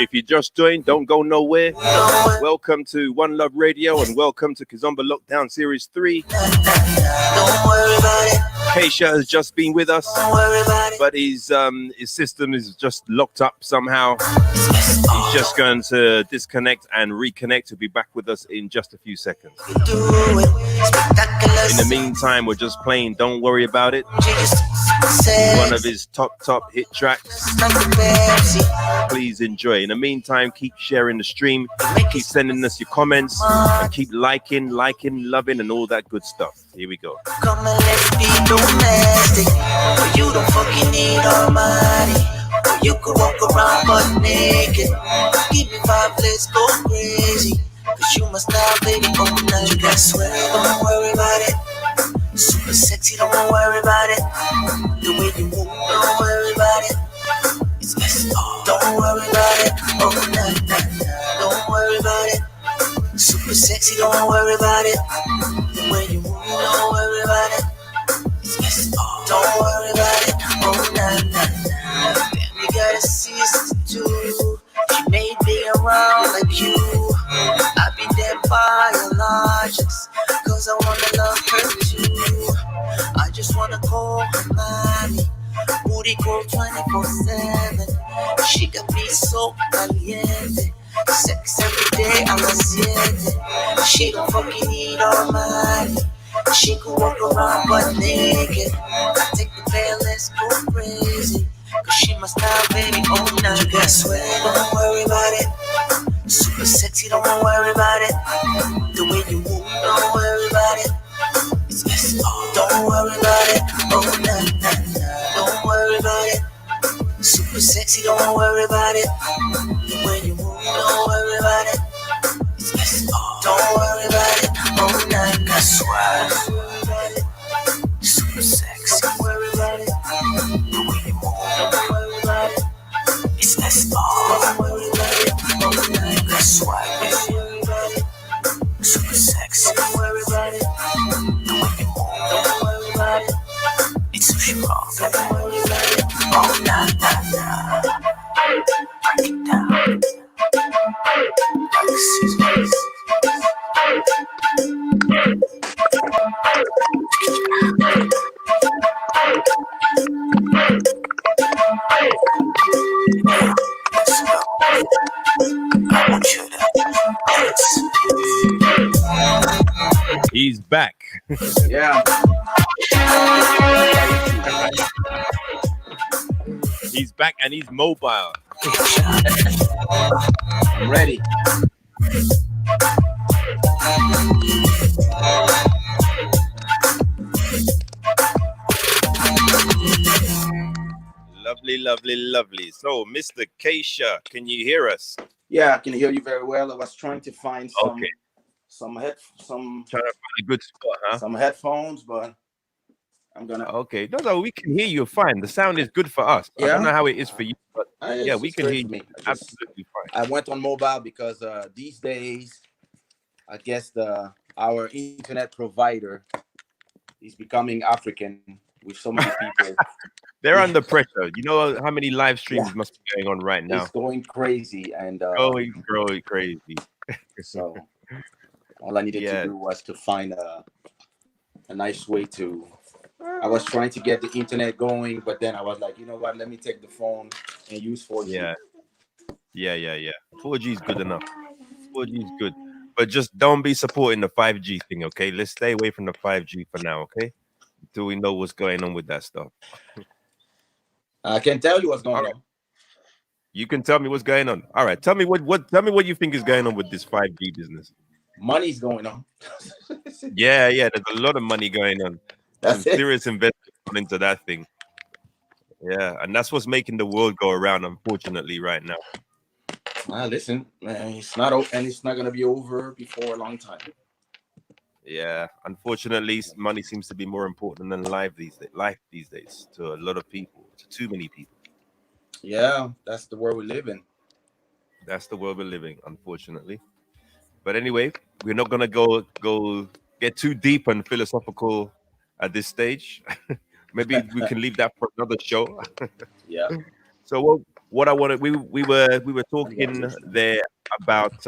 If you just joined, don't go nowhere. Welcome to One Love Radio, and welcome to Kizomba Lockdown Series 3. Kesha has just been with us, but his system is just locked up somehow. He's just going to disconnect and reconnect. He'll be back with us in just a few seconds. In the meantime, we're just playing Don't Worry About It, one of his top hit tracks. Please enjoy. In the meantime, keep sharing the stream, keep sending us your comments, and keep liking, loving, and all that good stuff. Here we go. Come and let's be domestic, but you don't fucking need our money. Or you could walk around butt naked. Give me 5, let's go crazy. Cause you must not, baby, all night. You got sweat, don't worry about it. Super sexy, don't worry about it. The way you move, don't worry about it. It's best, don't worry about it. Oh, nah. Don't worry about it. Super sexy, don't worry about it. The way you move, don't worry about it. It's best, don't worry about it. Oh, nah. Damn, you got a sister too. She may be around like you. I've been there biologics, cause I wanna love her too. I just wanna call her mommy. Booty call 24/7. She got me so caliente. Sex every day, I'm a siete. She don't fucking need all money. She can walk around butt naked. I take the bed, let's go crazy. Cause she must have baby all night. You got sweat, don't worry about it. Super sexy, don't worry about it. The way you move, don't worry about it. It's best, don't worry about it. Oh, nah. Don't worry about it. Super sexy, don't worry about it. The way you move, don't worry about it. It's best, don't worry about it. Oh, nah. That's why. Don't worry about it. Super sexy, don't worry about it. The way you move, don't worry about it. It's best, don't worry about it. Oh, nah. That's why. Don't worry about it. Super sexy, don't worry about it. The way you move, don't worry about it. It's so strong, don't worry about it. Oh, nah. Break it down. Like scissors. Let's go. I want you to dance. He's back. Yeah. He's back and he's mobile. I'm ready. Lovely. So, Mr. Kaysha, can you hear us? Yeah, I can hear you very well. I was trying to find some some Trying to find a good spot, huh? some headphones, but I'm gonna. Okay. No, we can hear you fine. The sound is good for us. I don't Yeah, know how it is for you, but yeah, we it's can great hear for you me. absolutely fine. I went on mobile because these days, I guess our internet provider is becoming African with so many people. They're under pressure. You know how many live Yeah, streams must be going on right it's now? going crazy, and Going crazy. so all I needed to Yeah, do was to find a nice way to. I was trying to get the internet going, but then I was like, you know what? Let me take the phone and use 4G. yeah, yeah. 4G is good enough. 4G is good, but just don't be supporting the 5G thing, okay? Let's stay away from the 5G for now, okay? Until we know what's going on with that stuff. I can tell you what's All going right, on. you can tell me what's going on. All right, tell me what you think is going on with this 5G business. Money's going on. Yeah, there's a lot of money going on. Some That's it. serious investment gone into that thing. Yeah, and that's what's making the world go around, unfortunately, right now. Listen, man, and it's not gonna be over before a long time. Yeah, unfortunately, money seems to be more important than life these days to a lot of people, to too many people. Yeah, that's the world we live in. That's the world we're living, unfortunately. But anyway, we're not gonna go get too deep and philosophical at this stage. Maybe we can leave that for another show. Yeah. So what I wanted, we were talking there about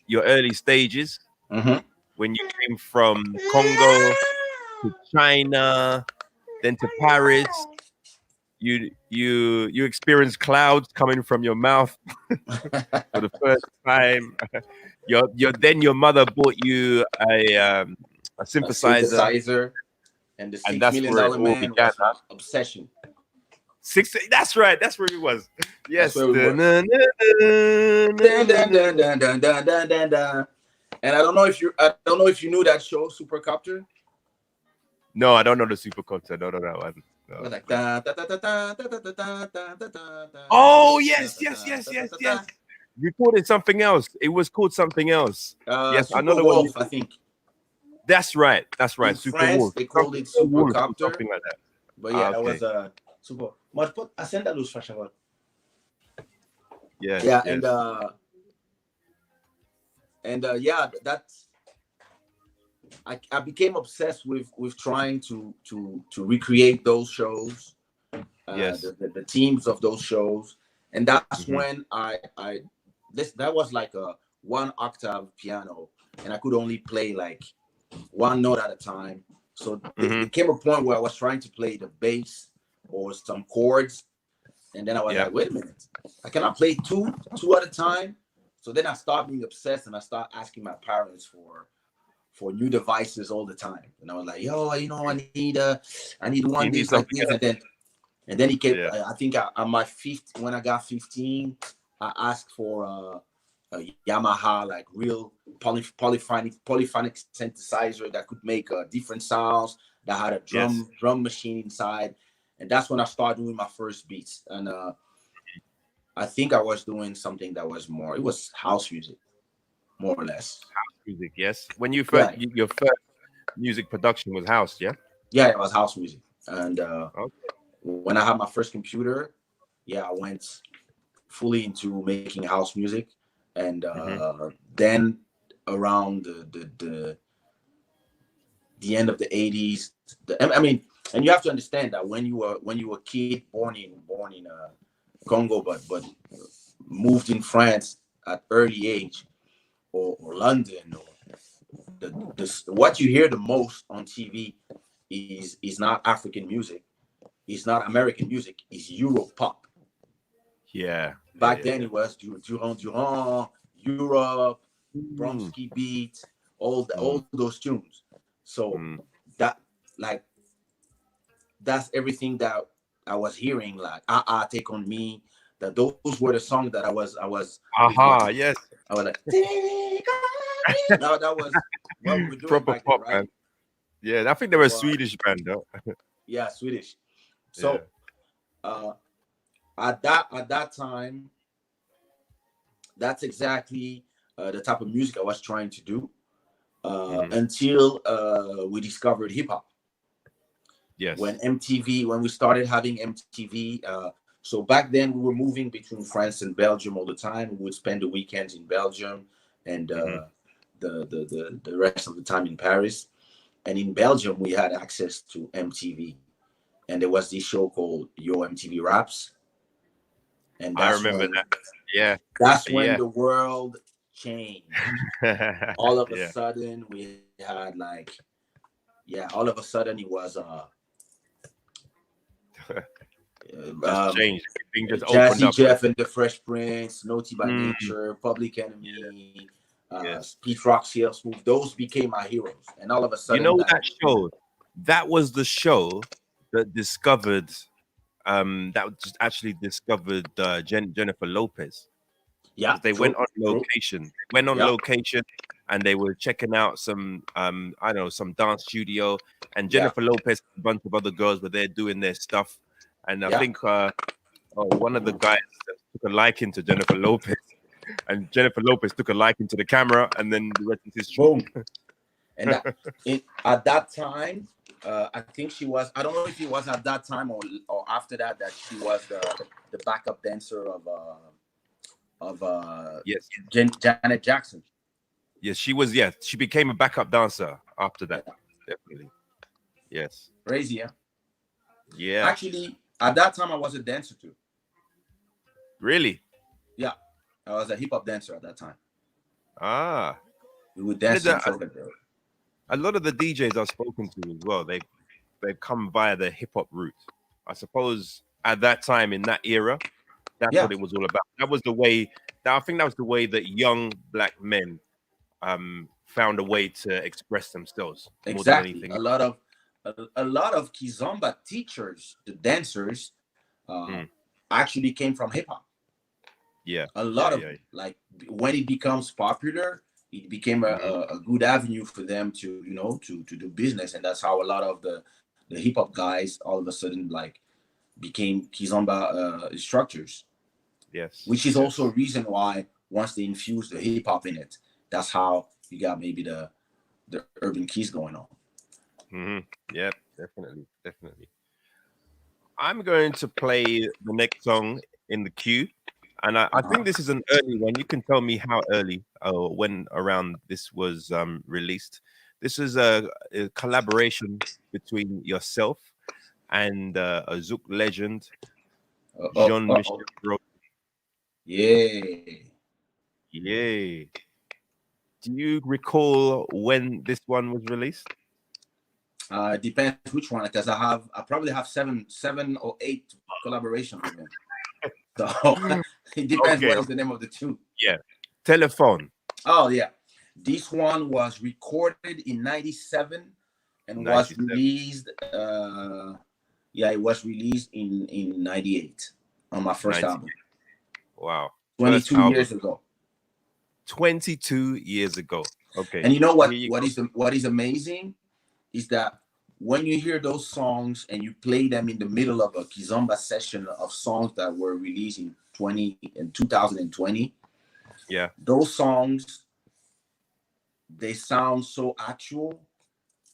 your early stages Mm-hmm. when you came from Congo to China, then to Paris. You experienced clouds coming from your mouth for the first time. Your mother bought you a A synthesizer, synthesizer, and the and six that's million where it dollar all man began. was my obsession. Six. That's right. That's where it was. That's Yes. where we were. Dun, dun, dun, dun, dun, dun, dun, dun, dun. And I don't know if you knew that show, Supercopter. No, I don't know the supercopter. No, I don't. It No. was like da, da, da, da, da, da, da, da, da, da, da, da, Oh da, yes. da, da, da, da. You called it something else. It was called something else. Yes, I know Super the one. Wolf, I think. That's right. In Super France, Wolf. they called it Super Wolf or Supercopter. something like that. But yeah, that Okay. was super. Mas put acenda a luz, faz favor. Yes. Yeah, Yes. and yeah, that's I became obsessed with trying to recreate those shows, Yes. the teams of those shows, and that's Mhm. when that was like a 1 octave piano, and I could only play like one note at a time. So there came a point where I was trying to play the bass or some chords, and then I was like, wait a minute, I cannot play two at a time. So then I started being obsessed, and I started asking my parents for new devices all the time. And I was like, yo, I need one You need this like something this, else. and then he came. Yeah. I think on my fifth, when I got 15, I asked for a Yamaha, like real polyphonic synthesizer that could make different sounds, that had a drum machine inside, and that's when I started doing my first beats. And I think I was doing something that was it was house music, more or less. Music. Yes. When you first your first music production was house. Yeah. Yeah, it was house music. And Okay. when I had my first computer, I went fully into making house music. And then around the end of the 80s, I mean, and you have to understand that when you were a kid born in Congo, but moved in France at early age, or London, or what you hear the most on TV is not African music, it's not American music, it's Euro pop. Yeah. Back then it was Durand, Europe, Bromsky beat, all those tunes. So that's everything that I was hearing, like Take on Me. That those were the songs that I was Yes. I was like, Take on Me. That was what we were doing Proper back pop, then, right? man. Yeah, I think they were a Swedish band, though. Yeah, Swedish. So at that time, that's exactly the type of music I was trying to do Mhm. until we discovered hip hop. Yes. When we started having MTV. So back then we were moving between France and Belgium all the time. We would spend the weekends in Belgium and the rest of the time in Paris. And in Belgium we had access to MTV, and there was this show called Yo MTV Raps, and I remember that. Yeah. that's when Yeah. the world changed. All of a Yeah. sudden we had like, all of a sudden it was Just changed. Everything just opened Jazzy up. Jeff and the Fresh Prince, Naughty by Mm. Nature, Public Enemy, Yes. Pete Rock, CL Smooth. Those became my heroes, and all of a You sudden, know that show? That was the show that discovered actually discovered Jennifer Lopez. yeah, 'Cause they true, went on true. location. They went on Yeah. location and they were checking out some I don't know, some dance studio, and Yeah. Jennifer Lopez and a bunch of other girls were there doing their stuff. And I Yeah. think one of the guys took a liking to Jennifer Lopez, and Jennifer Lopez took a liking to the camera, and then the rest is history. Boom. And at that time, I think she was. I don't know if it was at that time or after that she was the backup dancer of Yes. Janet Jackson. Yes, she was. Yes, she became a backup dancer after that. Definitely. Yes. Crazy, yeah. Yeah. Actually, at that time I was a dancer too. Really? Yeah, I was a hip hop dancer at that time. Ah. We would dance Yeah, to each other. A lot of the DJs I've spoken to as well, they've come via the hip hop route. I suppose at that time in that era, that's what it was all about. That was the way. I think that was the way that young black men found a way to express themselves. More than Exactly. anything. A lot of Kizomba teachers, the dancers, actually came from hip hop. Yeah. A lot of like when it becomes popular, it became a good avenue for them to to do business, and that's how a lot of the hip hop guys all of a sudden like became Kizomba instructors. Yes. Which is also a reason why once they infuse the hip hop in it, that's how you got maybe the urban keys going on. Yeah, definitely. I'm going to play the next song in the queue, and I think this is an early one. You can tell me how early or when around this was released. This is a collaboration between yourself and a Zouk legend, Jean-Michel Roque. Yeah. Do you recall when this one was released? It depends which one, because I probably have seven or 8 collaborations with him. So it depends what is the name of the tune. Yeah. Telephone. Oh yeah. This one was recorded in 97 and was released it was released in 98 on my first album. Wow. 22 years ago. 22 years ago. Okay. And you know what is amazing is that when you hear those songs and you play them in the middle of a Kizomba session of songs that were released in 2020, yeah, those songs, they sound so actual,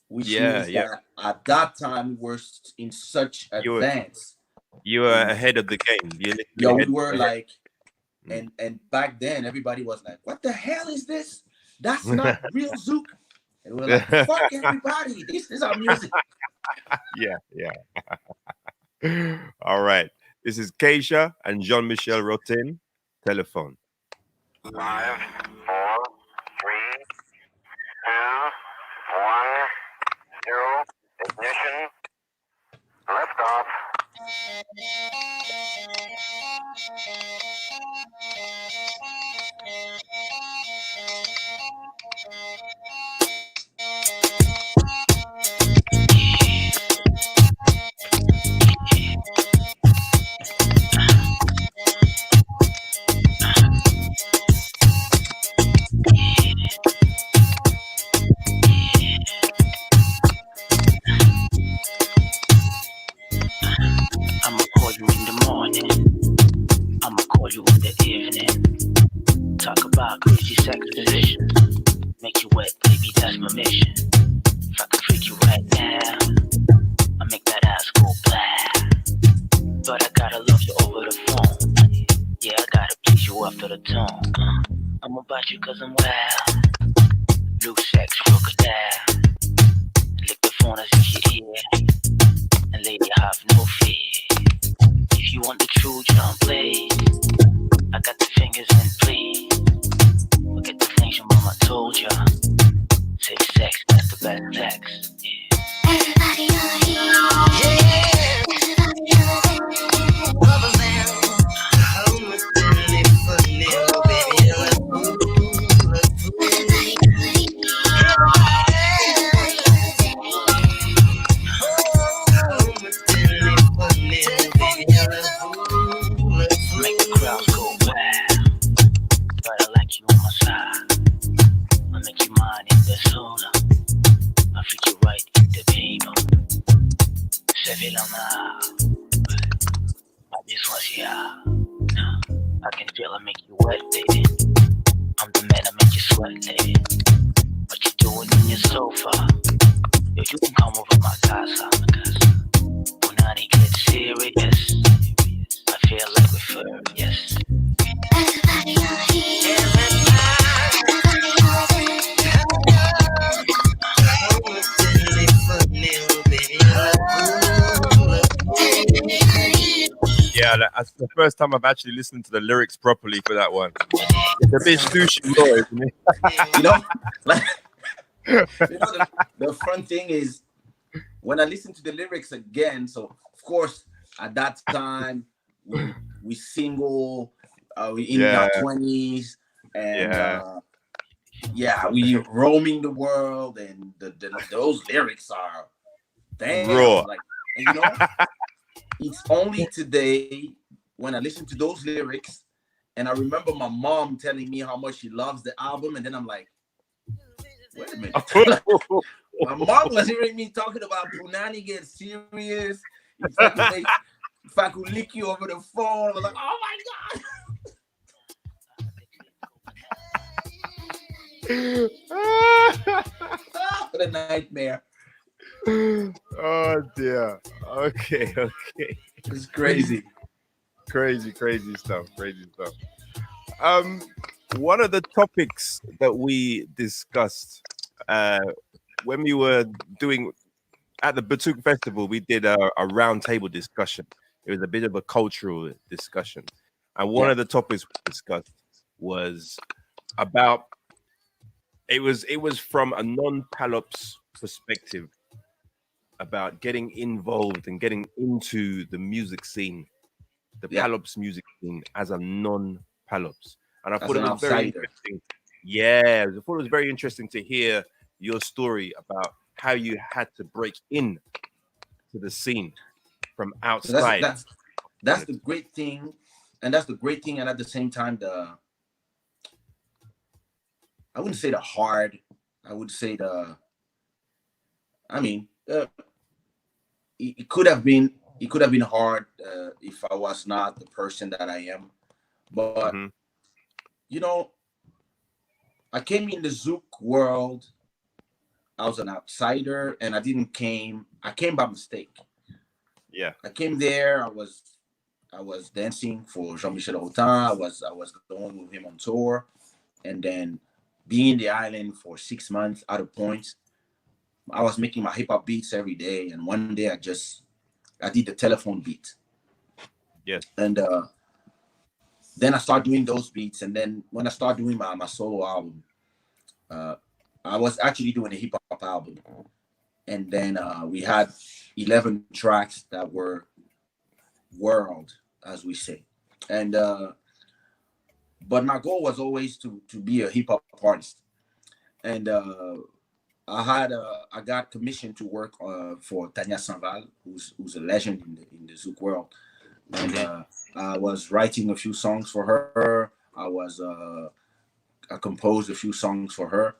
which means that at that time we're in such advance. You were ahead of the game. We were like, and back then everybody was like, "What the hell is this? That's not real Zouk." And we're like, "Fuck everybody! This is our music." Yeah. All right. This is Kaysha and Jean-Michel Rotin. Telephone. 5, 4, 3, 2, 1, 0. Ignition. Liftoff. wild. Blue sex crocodile. Lick the phone as if your ear. And lady have no fear. If you want the truth, you don't play. I got the fingers in play. Forget the things your mama told ya. Safe sex, that's the best sex. Yeah. Everybody over here. Yeah. Everybody over there. How much do you need for me, baby? Everybody over here. Make the crowd go wild. But I like you on my side. I make you mine in the soda. I freak you right in the table. Se fait la main. I just want you out. I can feel I make you wet, baby. I'm the man I make you sweat, lady. What you doing in your sofa? Yo, you can come over my casa. When I get serious, I feel like we're furious. Everybody over here. Yeah, that's the first time I've actually listened to the lyrics properly for that one. It's a bit sushi raw, isn't it? You know, like, the fun thing is when I listen to the lyrics again. So of course, at that time we single, we in our 20s, and we roaming the world, and those lyrics are damn raw. like, and you know, it's only today when I listen to those lyrics, and I remember my mom telling me how much she loves the album, and then I'm like, wait a minute. My mom was hearing me talking about Punani get serious. If I could lick you over the phone, I was like, oh my God. What a nightmare. Oh dear. Okay. It's crazy. Crazy stuff. One of the topics that we discussed when we were doing at the Batuk Festival, we did a round table discussion. It was a bit of a cultural discussion. And one of the topics we discussed was about it was from a non-Palops perspective about getting involved and getting into the music scene, the Palops music scene as a non-Palops. And I thought it was very interesting. Yeah, I thought it was very interesting to hear your story about how you had to break in to the scene from outside. So that's the great thing, and that's the great thing, and at the same time, I wouldn't say the hard. I would say it could have been hard if I was not the person that I am, but you know, I came in the Zouk world. I was an outsider, and I came by mistake. Yeah, I came there. I was dancing for Jean-Michel Autant. I was going with him on tour, and then being in the island for 6 months out of points. I was making my hip hop beats every day, and one day I did the telephone beat. Yes, and then I started doing those beats, and then when I started doing my solo album, I was actually doing a hip hop album, and then we had 11 tracks that were world, as we say, and but my goal was always to be a hip hop artist, and I got commissioned to work for Tanya Sanval, who's a legend in the Zouk world, and I was writing a few songs for her. I composed a few songs for her,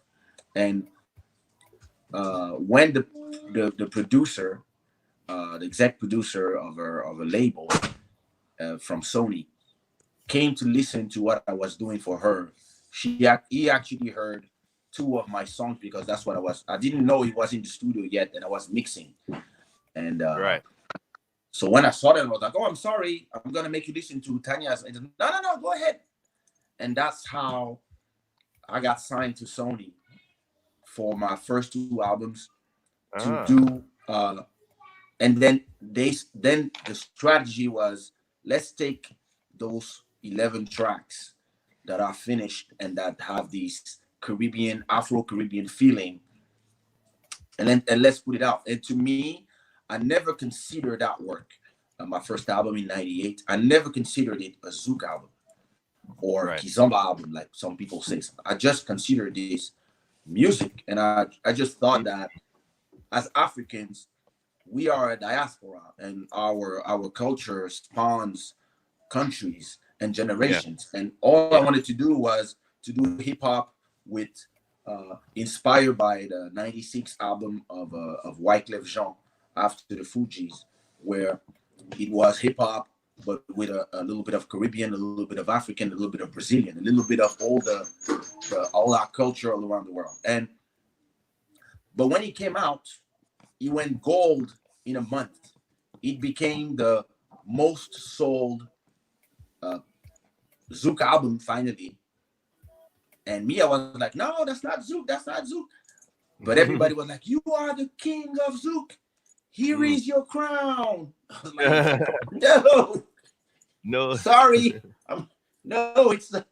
and when the producer, the exec producer of a label from Sony, came to listen to what I was doing for her, he actually heard 2 of my songs, because that's what I didn't know he was in the studio yet, and I was mixing. And right. So when I saw that, I was like, oh, I'm sorry, I'm gonna make you listen to Tanya's. And no, go ahead. And that's how I got signed to Sony for my first 2 albums to Ah, do, and then then the strategy was, let's take those 11 tracks that are finished and that have these Caribbean, Afro-Caribbean feeling, and let's put it out. And to me, I never considered that work. My first album in '98, I never considered it a Zouk album or right. Kizomba album, like some people say. I just considered this music, and I just thought that as Africans, we are a diaspora, and our culture spawns countries and Yeah, generations. And all I yeah, wanted to do was to do hip hop with, inspired by the '96 album of Wyclef Jean after the Fugees, where it was hip hop but with a little bit of Caribbean, a little bit of African, a little bit of Brazilian, a little bit of all our culture all around the world. And but when it came out, it went gold in a month. It became the most sold uh, Zouk album finally. And me, I was like, no, that's not Zouk. That's not Zouk. But everybody was like, you are the king of Zouk. Here Mm. is your crown. I was like, no, No. sorry. No, it's the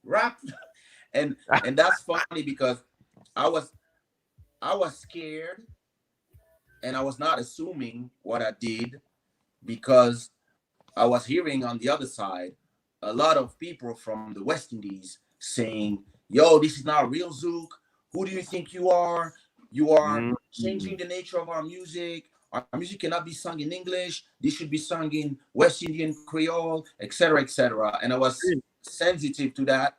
rap. And and that's funny because I was I was scared, and I was not assuming what I did, because I was hearing on the other side a lot of people from the West Indies saying, yo, this is not real Zouk. Who do you think you are? You are Mm. changing the nature of our music. Our music cannot be sung in English. This should be sung in West Indian Creole, etc., etc. And I was sensitive to that,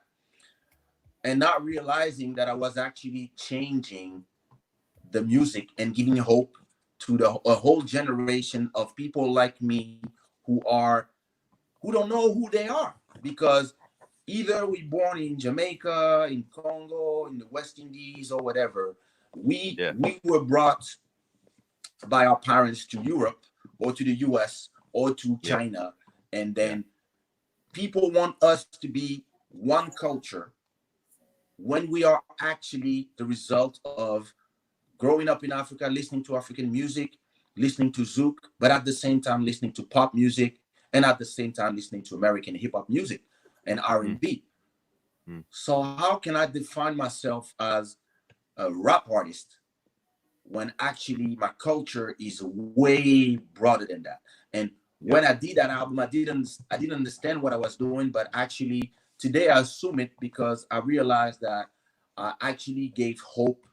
and not realizing that I was actually changing the music and giving hope to a whole generation of people like me who don't know who they are, because either we born in Jamaica, in Congo, in the West Indies, or whatever. We Yeah, we were brought by our parents to Europe or to the US or to yeah, China, and yeah. then people want us to be one culture when we are actually the result of growing up in Africa, listening to African music, listening to Zouk, but at the same time listening to pop music, and at the same time listening to American hip hop music and Mm. R&B. Mm. So how can I define myself as a rap artist when actually my culture is way broader than that? And Yeah. when I did that album, I didn't understand what I was doing, but actually today I assume it, because I realized that I actually gave hope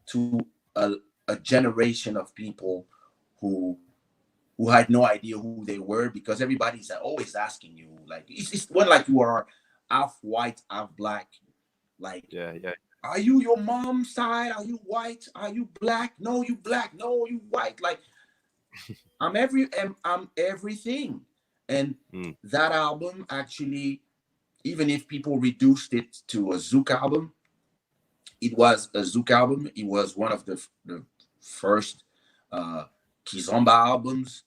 to a, a generation of people who who had no idea who they were, because everybody's always asking you, like, it's when like you are half white, half black, like, Yeah, yeah. are you your mom's side? Are you white? Are you black? No, you black. No, you white. Like, I'm everything. And Mm. that album actually, even if people reduced it to a Zouk album, it was a Zouk album. It was one of the first uh, Kizomba albums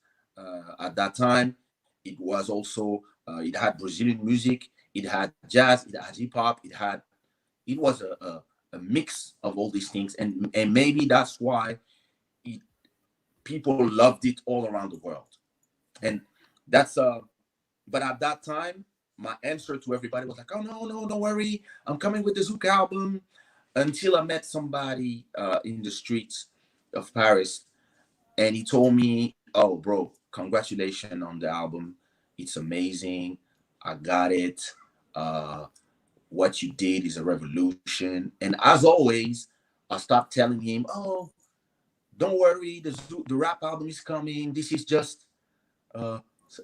at that time. It was also it had Brazilian music, it had jazz, it had hip hop, it was a mix of all these things, and maybe that's why it, people loved it all around the world. And that's but at that time, my answer to everybody was like, oh no, no, don't worry, I'm coming with the Zouk album, until I met somebody in the streets of Paris, and he told me, "Oh, bro, congratulations on the album. It's amazing. I got it. Uh, what you did is a revolution." And as always, I stopped telling him, "Oh, don't worry, the rap album is coming. This is just uh,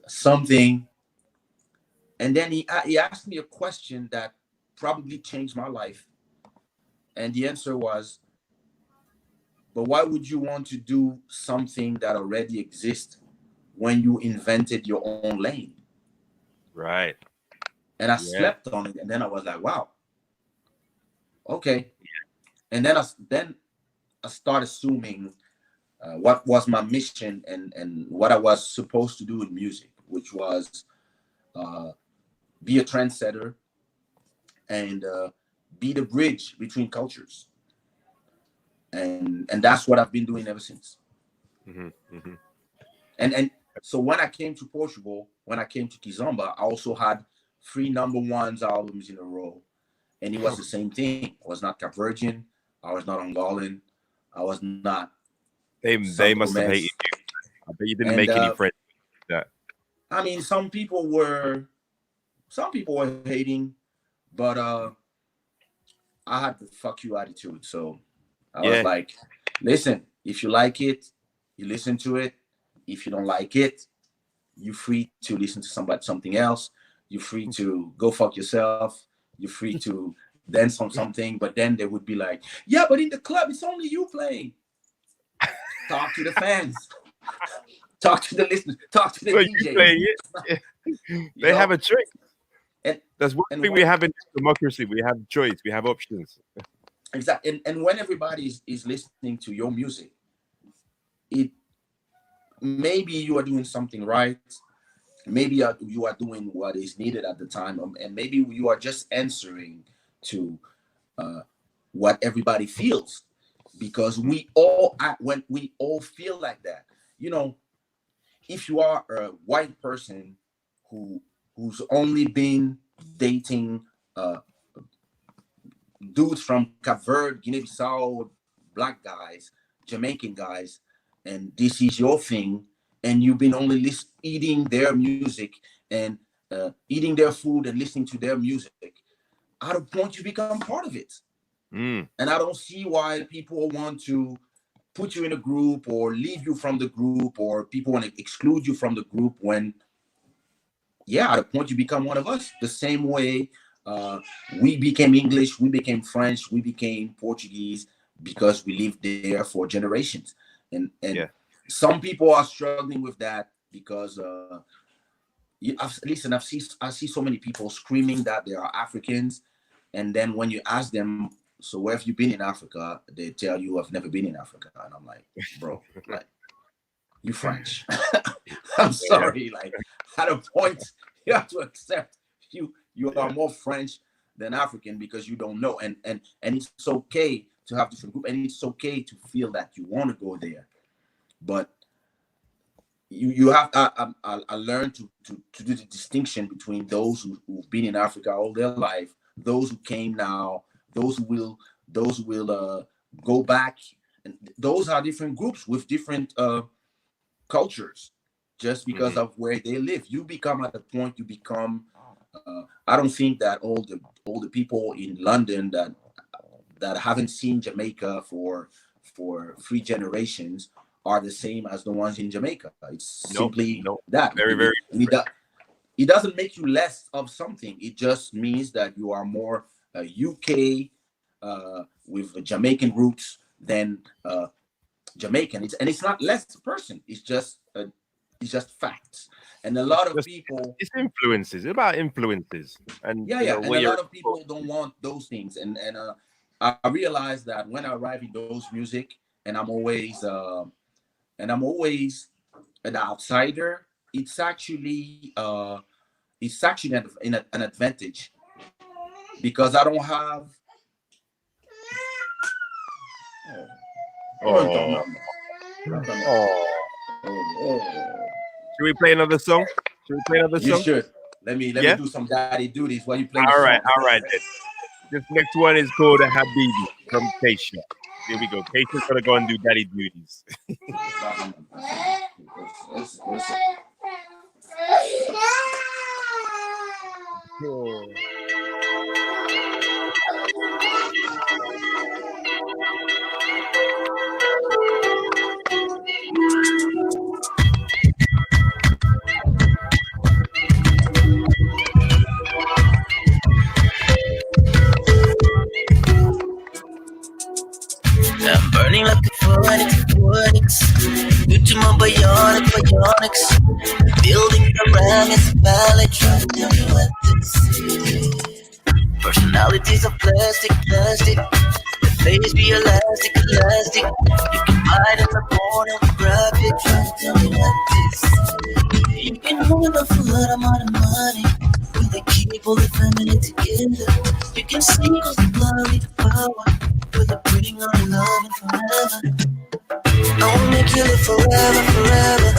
something." And then he asked me a question that probably changed my life, and the answer was, but why would you want to do something that already exists when you invented your own lane? Right. And I Yeah. slept on it, and then I was like, wow, okay. And then I started assuming what was my mission, and what I was supposed to do with music, which was uh, be a trendsetter and be the bridge between cultures, and that's what I've been doing ever since. And so when I came to Portugal, when I came to Kizomba, I also had 3 #1s albums in a row, and it was the same thing. I was not Cape-Verdean, I was not Angolan, I was not. They must have hated you. I bet you didn't make any friends with that. I mean, some people were hating, but I had the fuck you attitude. So I was like, listen, if you like it, you listen to it. If you don't like it, you're free to listen to something else. You're free to go fuck yourself. You're free to dance on something. But then they would be like, yeah, but in the club, it's only you playing. Talk to the fans. Talk to the listeners. Talk to the DJ. They have a choice. And that's one thing we have in democracy. We have choice. We have options. Exactly. And when everybody is listening to your music, maybe you are doing something right. Maybe you are doing what is needed at the time, and maybe you are just answering to what everybody feels, because we all feel like that. You know, if you are a white person who's only been dating dudes from Cape Verde, Guinea-Bissau, black guys, Jamaican guys, and this is your thing, and you've been only eating their music and eating their food and listening to their music, at a point you become part of it. And I don't see why people want to put you in a group or leave you from the group, or people want to exclude you from the group when, at a point you become one of us. The same way we became English, we became French, we became Portuguese, because we lived there for generations. And some people are struggling with that because I see so many people screaming that they are Africans, and then when you ask them, so where have you been in Africa, they tell you I've never been in Africa, and I'm like, bro, like, you French. I'm sorry, like, at a point you have to accept you are more French than African, because you don't know, and it's okay to have different group, and it's okay to feel that you want to go there, but you have I learned to do the distinction between those who've been in Africa all their life, those who came now, those who will go back, and those are different groups with different cultures, just because of where they live. You become at the point you become. I don't think that all the people in London that haven't seen Jamaica for 3 generations are the same as the ones in Jamaica. It's simply that. Very, very. It doesn't make you less of something. It just means that you are more UK with Jamaican roots than Jamaican. It's not less person. It's just facts. And a lot of people, it's influences. It's about influences. And and a lot of people don't want those things. And I realized that when I arrive in those music, and I'm always an outsider, it's actually an advantage, because I don't have. Should we play another song? You should. Let me do some daddy duties while you play. All right. This next one is called a Habibi from Kaysha. Here we go. Keisha's gonna go and do daddy duties. I'm burning like a phonics. Good to my bionics. Building pyramids, ballet, trying to tell me what this is. Personalities of plastic. The face be elastic. You can hide in the pornographic, trying to tell me what this is. You can move enough for a lot of money. With a key keep all the family together. You can see cause the glory, the power, with the bring on love and forever. I will make you live forever, forever.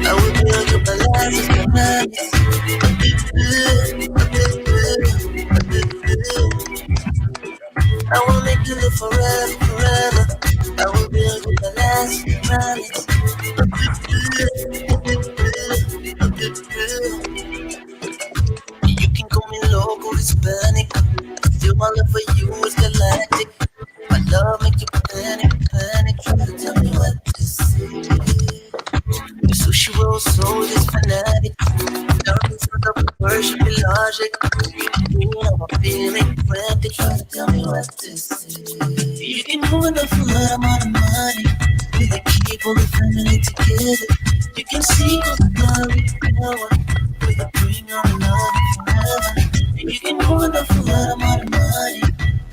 I will build you palaces, pyramids. I will make you live forever, forever. I will build you palaces, pyramids. You can call me local Hispanic. Still my love for you is galactic. My love make you panic, panic. Try to tell me what to say. Your sushi roll soul is fanatic. Darkness for the worship your logic. You know I'm feeling frantic. Try to tell me what to say. You can move enough for lot amount of money. With a keep all the family together. You can see all the glory, power. With a bring on love forever. You can move enough for lot amount of money.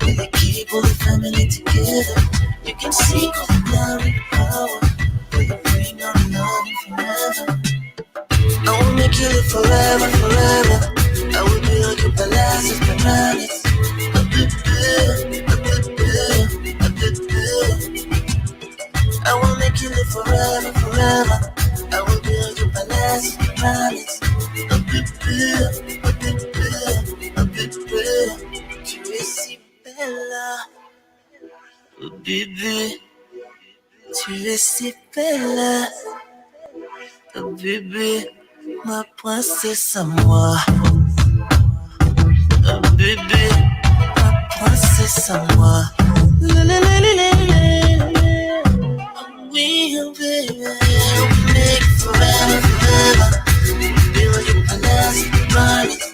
With a keep all the family together. You can see all the glory, power. With a bring on love forever. I will make you live forever, forever. I will build you palaces, pyramids. I will make you live forever, forever. I will build you palaces, pyramids. Tu es si belle, oh bébé. Tu es si belle, oh bébé. Ma princesse à moi, oh bébé. Ma princesse à moi. La la la la la la. We are baby, we'll make it forever, forever. Build you a lasting promise.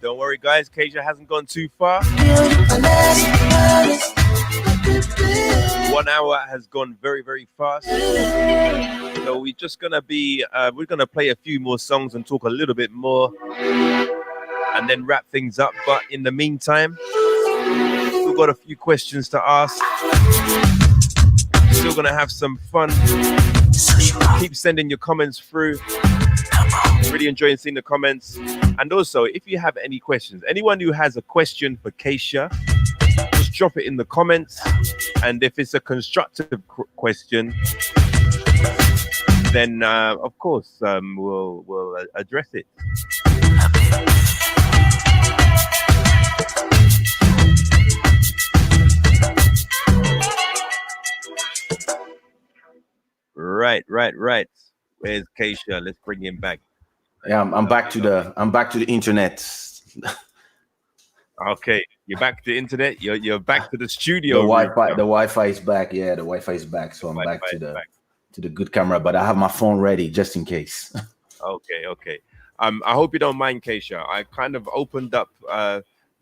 Don't worry, guys. Kaysha hasn't gone too far. 1 hour has gone very, very fast. So we're just gonna be, we're gonna play a few more songs and talk a little bit more, and then wrap things up. But in the meantime, we've got a few questions to ask. Still gonna have some fun. Keep sending your comments through. Really enjoying seeing the comments. And also, if you have any questions, anyone who has a question for Kesha, just drop it in the comments. And if it's a constructive question, then of course we'll address it. Right. Where's Kaysha? Let's bring him back. Yeah, I'm back to the internet. Okay, you're back to the internet. You're back to the studio. The Wi-Fi is back. Yeah, the Wi-Fi is back. So I'm back to the good camera, but I have my phone ready just in case. Okay. I hope you don't mind, Kaysha. I kind of opened up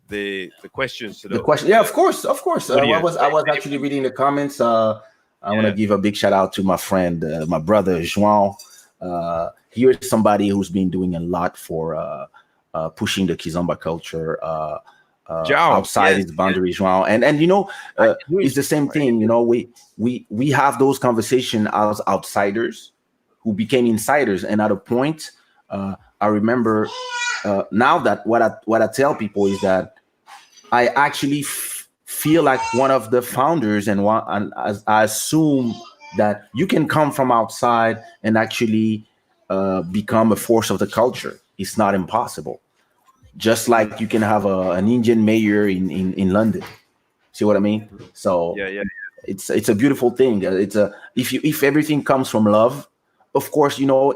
the questions to the question. Yeah, of course. I was actually reading the comments. I want to give a big shout out to my friend, my brother João. Here's somebody who's been doing a lot for pushing the Kizomba culture outside its boundaries. João, and you know, it's the same thing. You know, we have those conversations as outsiders who became insiders, and at a point, I remember now that what I tell people is that I actually feel like one of the founders, and I assume that you can come from outside and actually become a force of the culture. It's not impossible. Just like you can have an Indian mayor in London. See what I mean? So yeah. It's a beautiful thing. If everything comes from love, of course, you know,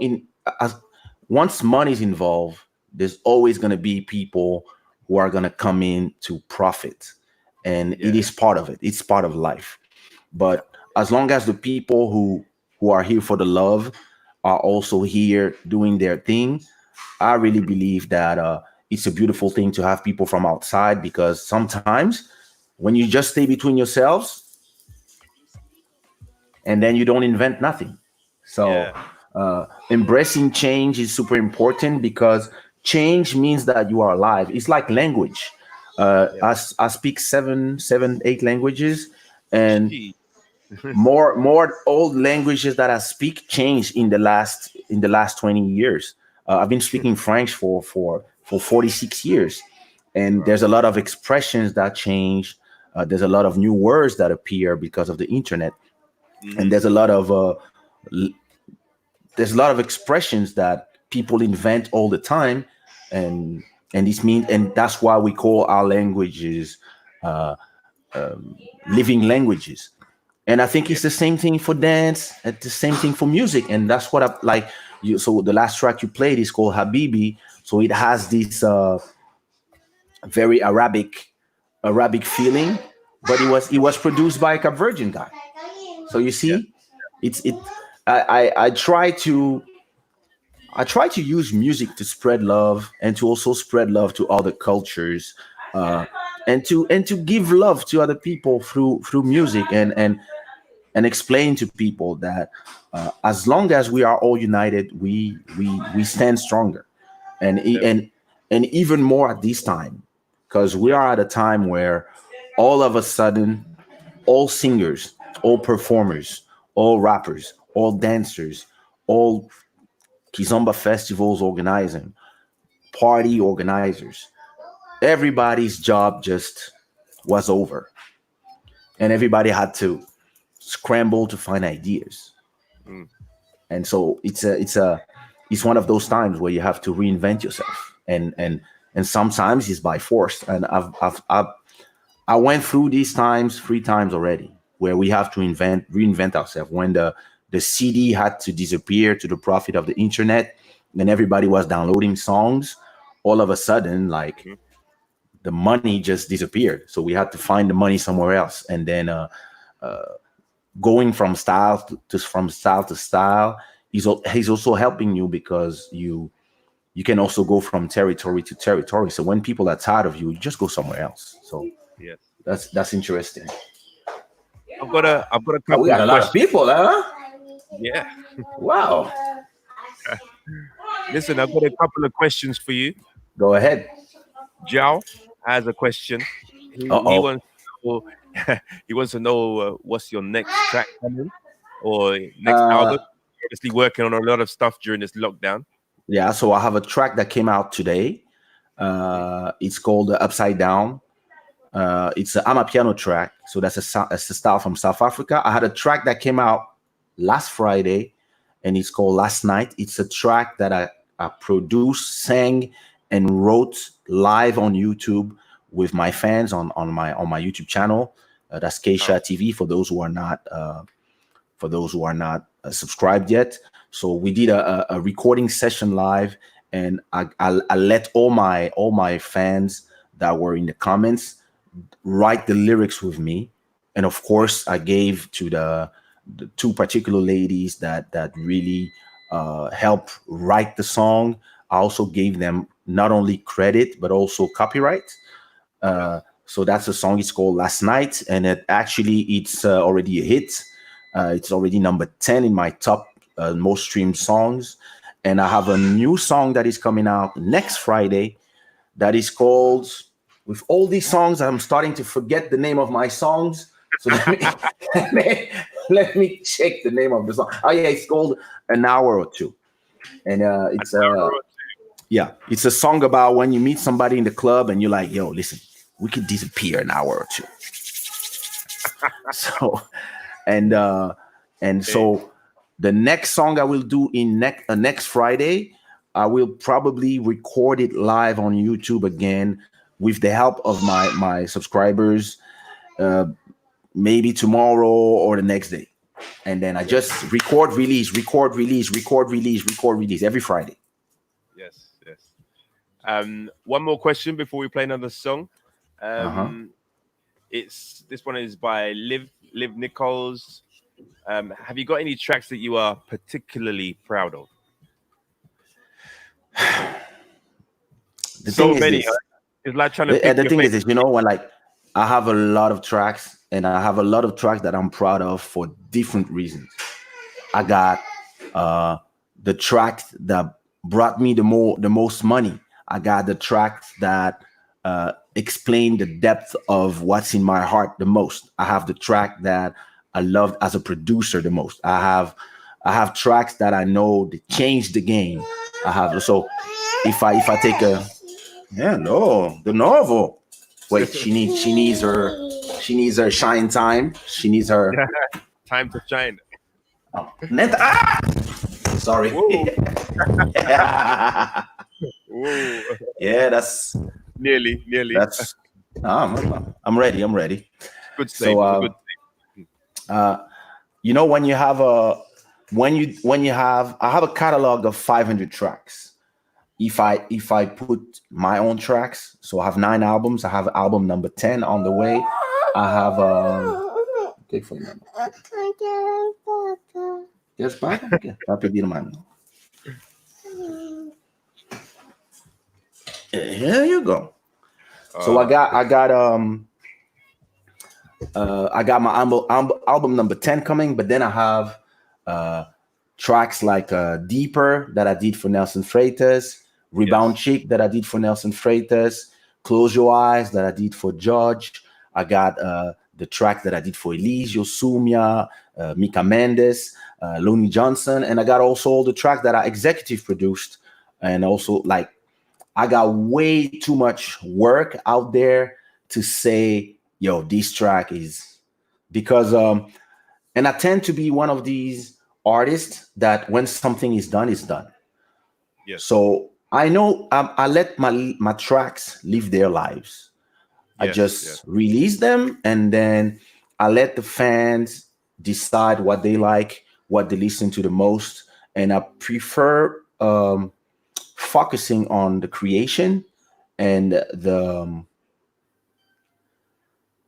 once money is involved, there's always going to be people who are going to come in to profit. And it is part of it. It's part of life. But as long as the people who are here for the love are also here doing their thing, I really believe that it's a beautiful thing to have people from outside, because sometimes when you just stay between yourselves and then you don't invent nothing. So embracing change is super important, because change means that you are alive. It's like language. I speak 7, 8 languages, and more old languages that I speak changed in the last 20 years. I've been speaking French for 46 years, and there's a lot of expressions that change. There's a lot of new words that appear because of the internet, and l- there's a lot of expressions that people invent all the time, and and that's why we call our languages uh, living languages. And I think Yeah. it's the same thing for dance, it's the same thing for music, and that's what I like. You so the last track you played is called Habibi, so it has this very Arabic feeling, but it was produced by a Cape Virgin guy. So you Yeah. see, it's it. I try to use music to spread love and to also spread love to other cultures, uh, and to give love to other people through music, and explain to people that as long as we are all united, we stand stronger, and e- Definitely. and even more at this time, because we Yeah. are at a time where all of a sudden, all singers, all performers, all rappers, all dancers, all Kizomba festivals organizing, party organizers, everybody's job just was over, and everybody had to scramble to find ideas. Mm. And so it's one of those times where you have to reinvent yourself, and sometimes it's by force. And I went through these times 3 times already, where we have to reinvent ourselves. When the CD had to disappear to the profit of the internet, and everybody was downloading songs, all of a sudden, like, Mhm. the money just disappeared. So we had to find the money somewhere else, and then going from style to style, he's also helping you, because you can also go from territory to territory. So when people are tired of you, you just go somewhere else. So Yes. that's interesting. I've got a Oh, we couple got of a lot of questions. people, huh? Yeah. Wow. Listen, I've got a couple of questions for you. Go ahead. Jao has a question. He Uh-oh. wants to know, he wants to know what's your next track coming or next Uh album. Obviously, working on a lot of stuff during this lockdown. yeah, so I have a track that came out today. Mhm. It's called Upside Down. I'm a piano track, so that's a style from South Africa. I had a track that came out last Friday, and it's called Last Night. It's a track that I produced, sang, and wrote live on YouTube with my fans on my YouTube channel. That's Oh, Kaysha TV for those who are not subscribed yet. So we did a recording session live, and I let all my fans that were in the comments write the lyrics with me, and of course I gave to the two particular ladies that really help write the song. I also gave them not only credit but also copyright. yes. So that's a song. It's called Last Night, and it's already a hit. It's already number 10 in my top most streamed songs. And I have a new song that is coming out next Friday that is called, with all these songs, I'm starting to forget the name of my songs. So let me, let me check the name of the song. Oh, yeah, it's called An Hour or Two. And it's a song about when you meet somebody in the club and you're like, yo, listen, we could disappear an hour or two. So, and Okay. so the next song I will do in next Friday, I will probably record it live on YouTube again with the help of my subscribers, uh, maybe tomorrow or the next day. And then I just record, release, record, release, record, release, record, release every Friday. Yes. Yes. One more question before we play another song. Uh-huh. Um, it's this one is by Liv Nichols. Have you got any tracks that you are particularly proud of? The thing So is many. this. It's like trying to pick The your thing is favorite. this, when, like, I have a lot of tracks, and I have a lot of tracks that I'm proud of for different reasons. I got uh the track that brought me the most money. I got the track that explain the depth of what's in my heart the most. I have the track that I loved as a producer the most. I have tracks that I know that changed the game. I have so if I take a no the novel. Wait, she needs her shine time. She needs her Time to shine. Sorry. Whoa. Yeah. Whoa. Yeah, that's Nearly. I'm ready. I'm ready. Good save. Good save. You know, when you have a I have a catalog of 500 tracks. If I put my own tracks, so I have 9 albums. I have album number 10 on the way. I have okay for you. Yes, okay. Papi di naman. Here you go. So I got my album number 10 coming, but then I have tracks like Deeper that I did for Nelson Freitas, Rebound Chick that I did for Nelson Freitas, Close Your Eyes that I did for George. I got the track that I did for Elise Yosumia, Mika Mendes, Looney Johnson, and I got also all the tracks that I executive produced, and also like I got way too much work out there to say, yo, this track is because and I tend to be one of these artists that when something is done, it's done. Yes. So I know I let my tracks live their lives. I just release them and then I let the fans decide what they like, what they listen to the most. And I prefer focusing on the creation and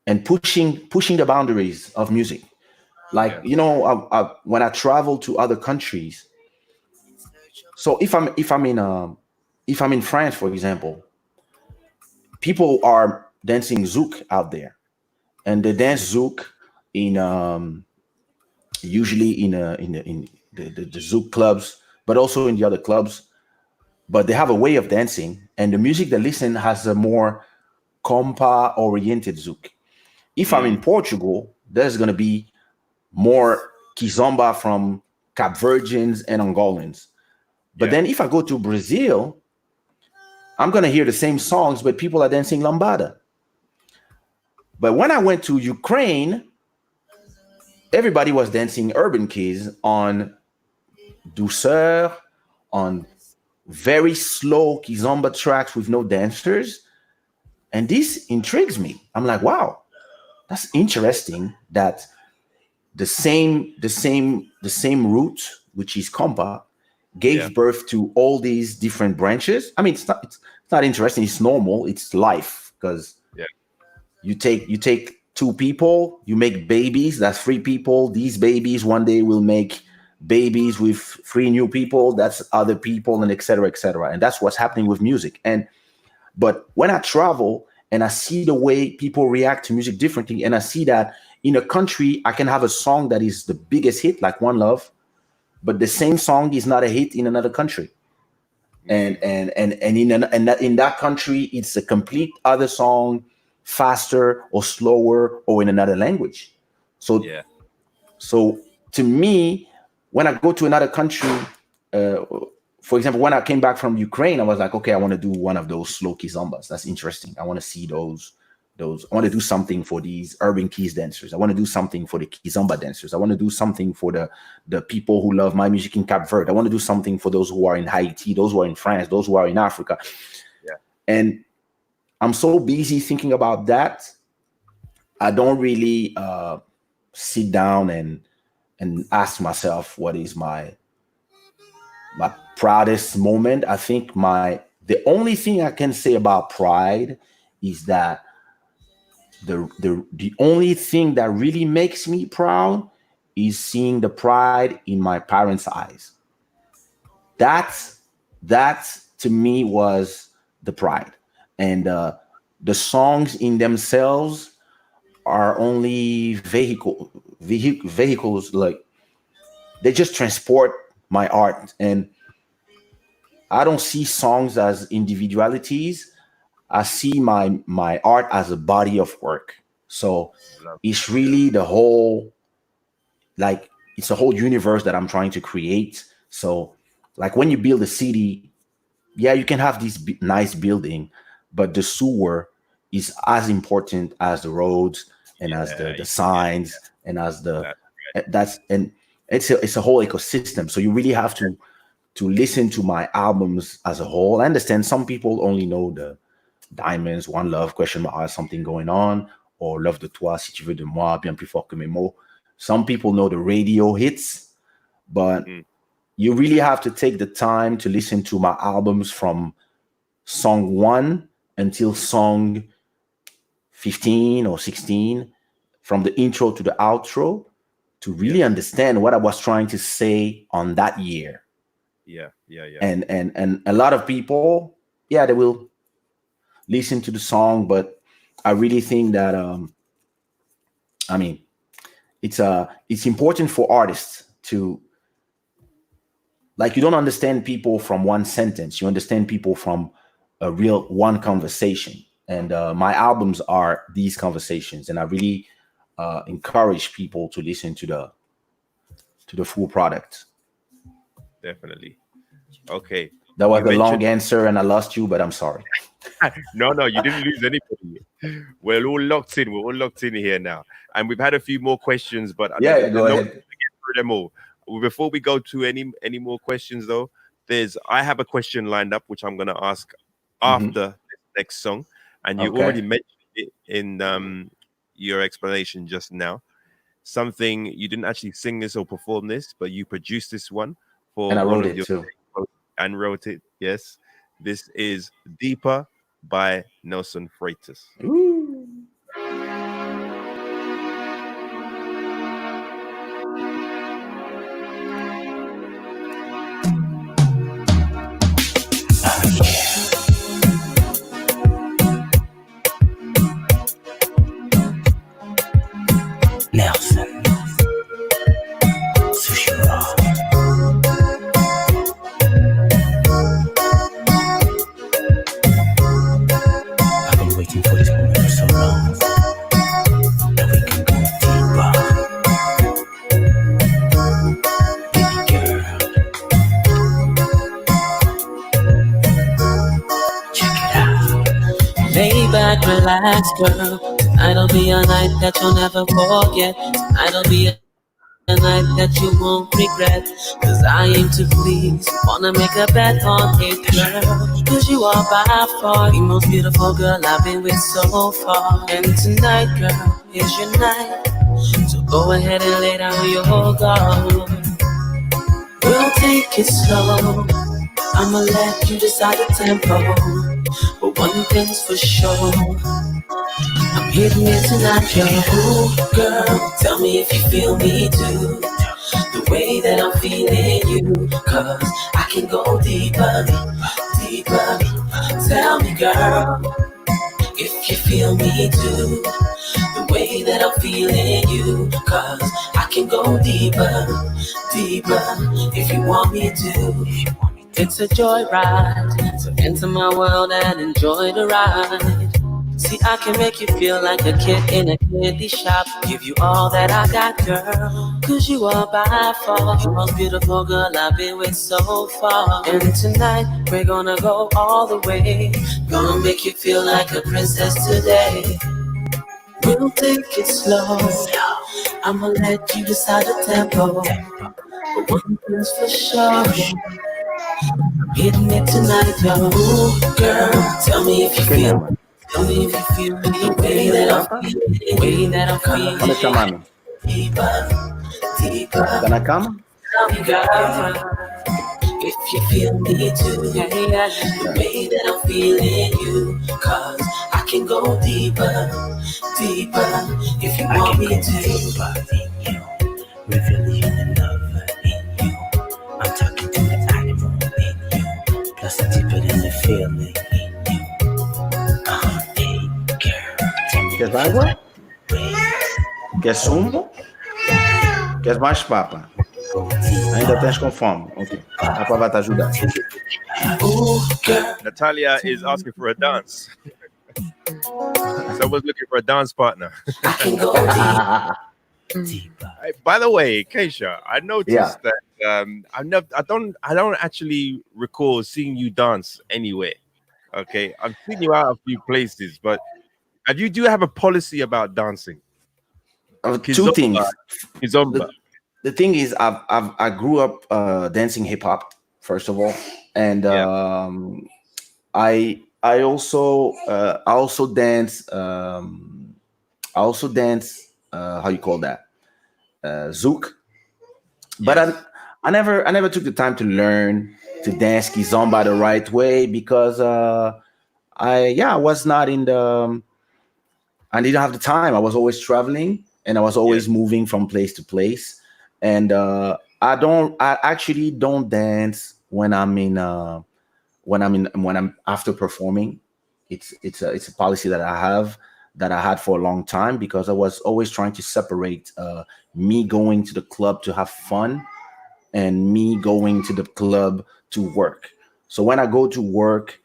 and pushing the boundaries of music. Like, you know, when I travel to other countries, so if I'm in France, for example, people are dancing zouk out there, and they dance zouk in usually in the zouk clubs, but also in the other clubs. But they have a way of dancing, and the music they listen has a more compa oriented zouk. If I'm in Portugal, there's gonna be more Kizomba from Cap Verdeans and Angolans. But then if I go to Brazil, I'm gonna hear the same songs, but people are dancing lambada. But when I went to Ukraine, everybody was dancing urban keys on douceur, on very slow kizomba tracks with no dancers. And this intrigues me. I'm like, wow, that's interesting that the same root, which is compa, gave birth to all these different branches. I mean, it's not interesting, it's normal, it's life, because you take 2 people, you make babies, that's 3 people. These babies one day will make babies with 3 new people, that's other people, and et cetera, et cetera. And that's what's happening with music. But when I travel and I see the way people react to music differently, and I see that in a country, I can have a song that is the biggest hit, like One Love, but the same song is not a hit in another country. And in that country, it's a complete other song, faster or slower or in another language. So to me, when I go to another country, for example, when I came back from Ukraine, I was like, okay, I want to do one of those slow kizombas. That's interesting. I want to see those. I want to do something for these urban keys dancers. I want to do something for the kizomba dancers. I want to do something for the people who love my music in Cape Verde. I want to do something for those who are in Haiti, those who are in France, those who are in Africa. Yeah. And I'm so busy thinking about that, I don't really sit down and ask myself what is my proudest moment. I think the only thing I can say about pride is that the only thing that really makes me proud is seeing the pride in my parents' eyes. That to me was the pride. And the songs in themselves are only vehicles, like they just transport my art. And I don't see songs as individualities. I see my art as a body of work. So it's really the whole like it's a whole universe that I'm trying to create. So like when you build a city, yeah, you can have this nice building, but the sewer is as important as the roads and as the signs and as the that's and it's a whole ecosystem. So you really have to listen to my albums as a whole. I understand some people only know the Diamonds, One Love, question mark, something going on, or Love de toi, si tu veux de moi, bien plus fort que mes mots. Some people know the radio hits, but you really have to take the time to listen to my albums from song 1 until song 15 or 16, from the intro to the outro, to really understand what I was trying to say on that year. Yeah. And a lot of people, yeah, they will listen to the song, but I really think that I mean, it's important for artists to, like, you don't understand people from one sentence, you understand people from a real one conversation. And my albums are these conversations, and I really encourage people to listen to the full product. Definitely. Okay. That was a long answer, and I lost you, but I'm sorry. No, you didn't lose anybody. We're all locked in. We're all locked in here now, and we've had a few more questions, but go ahead. Get through them all. Before we go to any more questions, though, I have a question lined up which I'm going to ask after the next song, and you already mentioned it in your explanation just now. Something you didn't actually sing this or perform this, but you produced this one for and I wrote all of it too. And wrote it. Yes, this is Deeper by Nelson Freitas. Nelson, Sushiro. I've been waiting for this moment for so long that we can go deeper. Baby girl, check it out. Lay back, relax, girl. Tonight'll be a night that you'll never forget. Tonight'll be a night that you won't regret. Cause I aim to please, wanna make a bet on it, girl. Cause you are by far the most beautiful girl I've been with so far. And tonight, girl, is your night. So go ahead and lay down your guard. We'll take it slow, I'ma let you decide the tempo. But one thing's for sure, I'm hitting it tonight, yo. Ooh, girl, tell me if you feel me too. The way that I'm feeling you, cause I can go deeper, deeper. Tell me, girl, if you feel me too. The way that I'm feeling you, cause I can go deeper, deeper. If you want me to. It's a joyride, so enter my world and enjoy the ride. See, I can make you feel like a kid in a candy shop. Give you all that I got, girl. Cause you are by far the most beautiful girl I've been with so far. And tonight, we're gonna go all the way. Gonna make you feel like a princess today. We'll take it slow, I'ma let you decide the tempo. But one thing's for sure, hitting it tonight, yo. Ooh, girl, tell me if you feel me. Tell me if you feel me. The way that I'm feeling, the way that I'm feeling. Deeper, deeper. Gonna come? Tell me, girl, if you feel me too. The way that I'm feeling you, cause I can go deeper, deeper. If you want me to. Deeper in you, revealing the love in you. I'm talking to the animal in you, plus deeper than the feeling in you. Hey girl, tell me. Queres água? Queres sumo? Queres mais papa? Ainda tens com fome? Ok. Papa vai te ajudar. Natalia is asking for a dance. Someone's looking for a dance partner. By the way, Keisha, I Yeah. noticed that I don't actually recall seeing you dance anywhere. Okay, I've seen you out a few places, but you do have a policy about dancing? Two Kizomba, things. Kizomba. The thing is, I grew up dancing hip hop first of all, and Yeah, I also dance I also dance how you call that, Zouk, but yes, I never took the time to learn to dance kizomba the right way because I was not in the I didn't have the time. I was always traveling and I was yes, always moving from place to place. And I actually don't dance when I'm after performing. It's a policy that I have that I had for a long time because I was always trying to separate me going to the club to have fun and me going to the club to work. So when I go to work,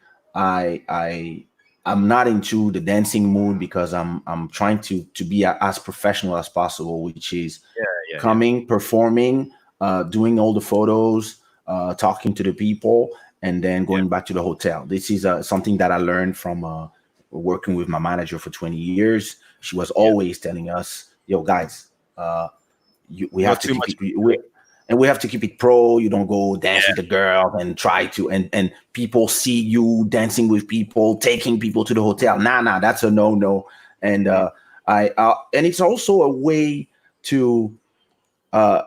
I'm not into the dancing mood because I'm trying to be as professional as possible, which is yeah. coming, performing, doing all the photos, talking to the people, and then Yeah. going back to the hotel. This is something that I learned from working with my manager for 20 years. She was Yeah. always telling us, "Yo, guys, we have Not to too keep much it music. and we have to keep it pro. You don't go dance Yeah. with a girl and try to and people see you dancing with people, taking people to the hotel. Nah, that's a no. And Mhm. I and it's also a way to uh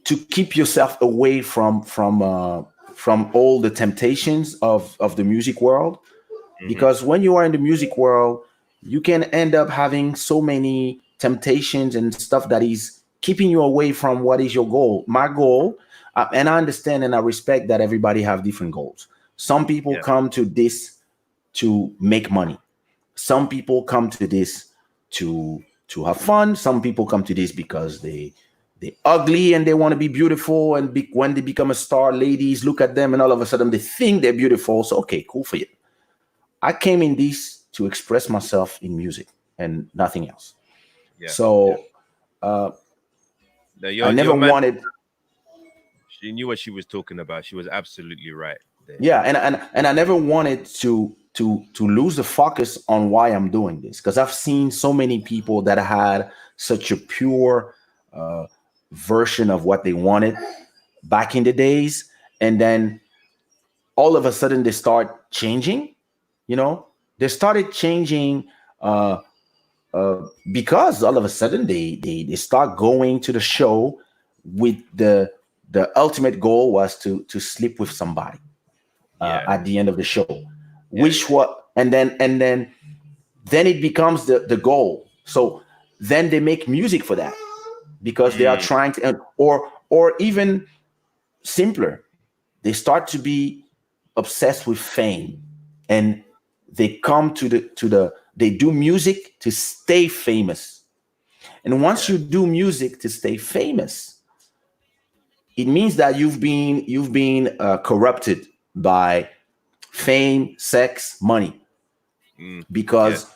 to keep yourself away from all the temptations of the music world, Mhm. because when you are in the music world you can end up having so many temptations and stuff that is keeping you away from what is your goal. My goal, and I understand and I respect that everybody have different goals. Some people Yeah. come to this to make money, some people come to this to have fun, some people come to this because they ugly and they want to be beautiful, and when they become a star, ladies look at them and all of a sudden they think they're beautiful. So okay, cool for you. I came in this to express myself in music and nothing else. Yeah. Yeah. So uh, No, I never your man, wanted, she knew what she was talking about. She was absolutely right there. yeah, and I never wanted to lose the focus on why I'm doing this, because I've seen so many people that had such a pure version of what they wanted back in the days, and then all of a sudden they start changing. You know, they started changing. Because all of a sudden they start going to the show with the ultimate goal was to sleep with somebody Yeah. at the end of the show, Yeah. which what and then it becomes the goal. So then they make music for that because they are Mm, trying to, or even simpler, they start to be obsessed with fame, and they come to the they do music to stay famous. And once yeah. you do music to stay famous, it means that you've been corrupted by fame, sex, money, Mm, yeah. because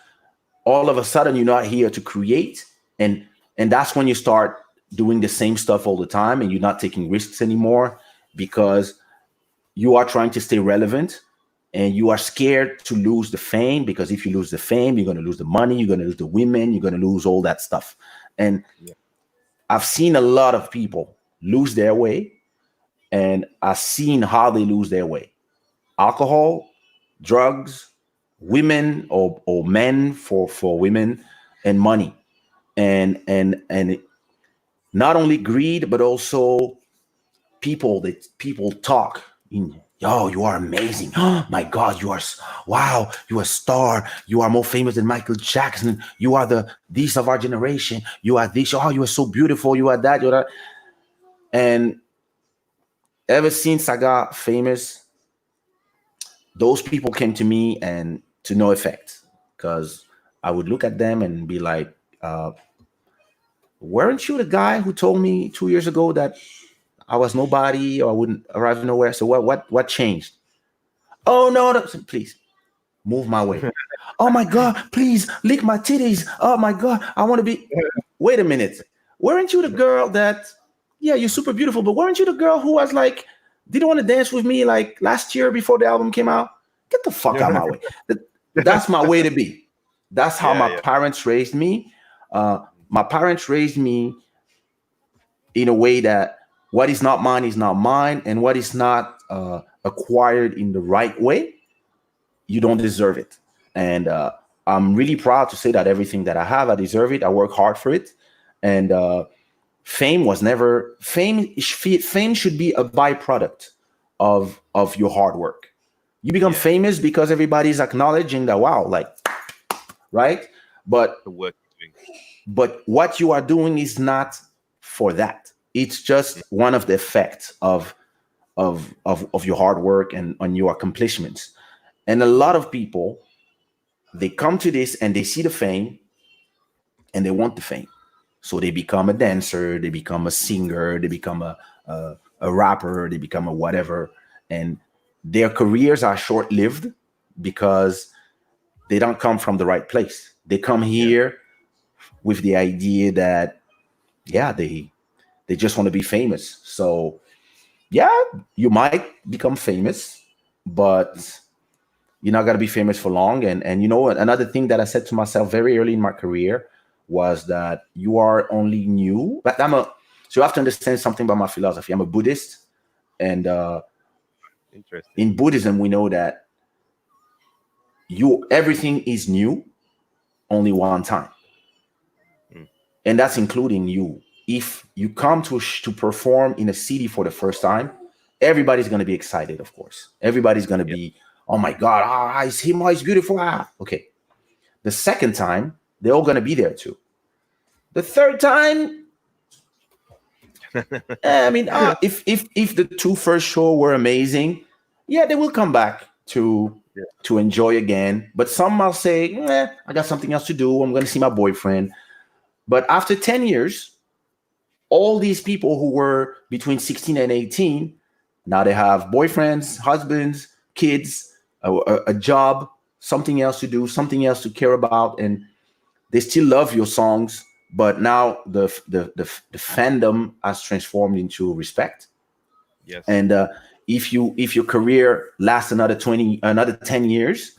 all of a sudden you're not here to create, and that's when you start doing the same stuff all the time and you're not taking risks anymore because you are trying to stay relevant, and you are scared to lose the fame, because if you lose the fame you're going to lose the money, you're going to lose the women, you're going to lose all that stuff. And Yeah. I've seen a lot of people lose their way, and I've seen how they lose their way: alcohol, drugs, women, or men for women, and money, and not only greed but also people talk in, yo, you are amazing. Oh my God, wow, you are a star. You are more famous than Michael Jackson. You are the this of our generation. You are this. Oh, you are so beautiful. You are that. You're that. And ever since I got famous, those people came to me and to no effect, because I would look at them and be like, weren't you the guy who told me 2 years ago that I was nobody or I wouldn't arrive nowhere? So what changed? Oh no, no, please. move my way. Oh my God, please lick my titties. Oh my God, I want to be. Wait a minute. Weren't you the girl that, yeah, you're super beautiful, but weren't you the girl who was like, didn't want to dance with me like last year before the album came out? Get the fuck out of my way. That's my way to be. That's how my parents raised me. My parents raised me in a way that what is not mine is not mine, and what is not acquired in the right way, you don't deserve it. And I'm really proud to say that everything that I have, I deserve it. I work hard for it. And fame was never fame. Fame should be a byproduct of your hard work. You become famous because everybody's acknowledging that, wow, like, right? But The work. but what you are doing is not for that. It's just one of the effects of your hard work and on your accomplishments. And a lot of people, they come to this and they see the fame and they want the fame. So they become a dancer, they become a singer, they become a rapper, they become a whatever. And their careers are short lived because they don't come from the right place. They come here with the idea that, yeah, they just want to be famous. So, yeah, you might become famous, but you're not gonna be famous for long. And you know what? Another thing that I said to myself very early in my career was that you are only new. But so you have to understand something about my philosophy. I'm a Buddhist, and Interesting. in Buddhism we know that everything is new only one time, and that's including you. If you come to perform in a city for the first time, everybody's gonna be excited. Of course, everybody's gonna be, oh my God, he's beautiful. Okay. The second time, they're all gonna be there too. The third time, I mean, if the two first show were amazing, yeah, they will come back to enjoy again. But some will say, I got something else to do. I'm gonna see my boyfriend. But after 10 years, all these people who were between 16 and 18, now they have boyfriends, husbands, kids, a job, something else to do, something else to care about, and they still love your songs. But now the fandom has transformed into respect. Yes. And if your career lasts another 10 years,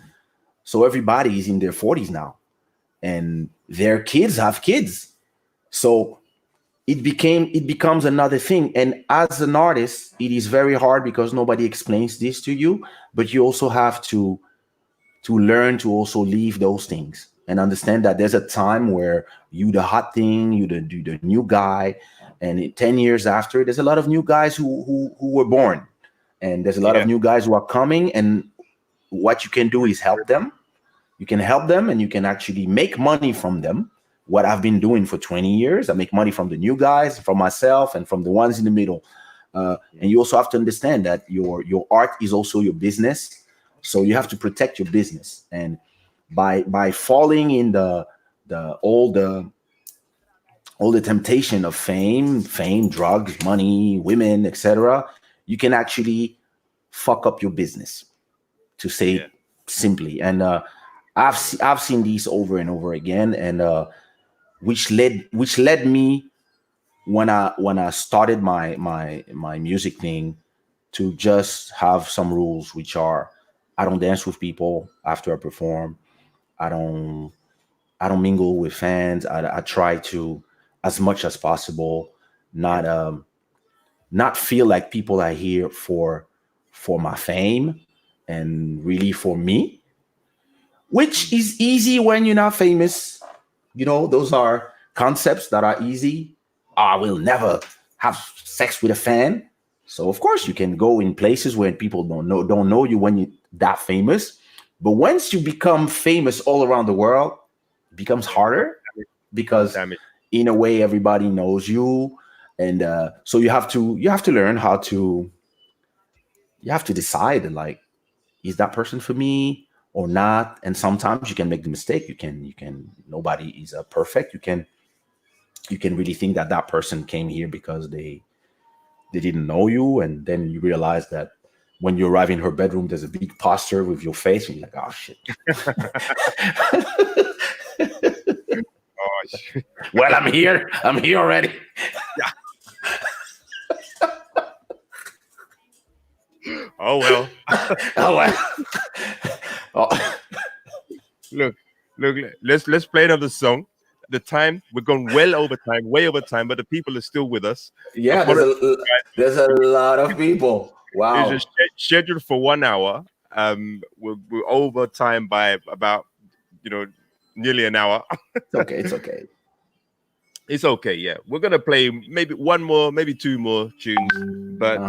so everybody is in their 40s now, and their kids have kids, so it becomes another thing. And as an artist, it is very hard because nobody explains this to you, but you also have to learn to also leave those things and understand that there's a time where you the hot thing, you the new guy, and 10 years after, there's a lot of new guys who were born, and there's a lot of new guys who are coming, and what you can do is help them. You can help them, and you can actually make money from them. What I've been doing for 20 years, I make money from the new guys, from myself, and from the ones in the middle. And you also have to understand that your art is also your business. So you have to protect your business. And by falling in all the temptation of fame, drugs, money, women, etc., you can actually fuck up your business, to say it simply. And I've seen these over and over again, and which led me, when I started my music thing, to just have some rules, which are, I don't dance with people after I perform. I don't mingle with fans. I try to, as much as possible, not feel like people are here for my fame and really for me, which is easy when you're not famous. You know, those are concepts that are easy. I will never have sex with a fan. So of course you can go in places where people don't know you when you're that famous. But once you become famous all around the world, it becomes harder, because in a way everybody knows you. And so you have to learn how to, you have to decide, like, is that person for me or not? And sometimes you can make the mistake. You can nobody is perfect. You can really think that person came here because they didn't know you, and then you realize that when you arrive in her bedroom, there's a big poster with your face, and you're like, oh shit. Oh, shit. Well, I'm here already. Oh well. Oh well. Oh. Look, let's play another song. The time, we're going well over time, way over time, but the people are still with us. Yeah, there's a lot of people. Wow. It's just scheduled for 1 hour. We're over time by about, nearly an hour. It's okay. It's okay. It's okay. Yeah, we're gonna play maybe one more, maybe two more tunes. But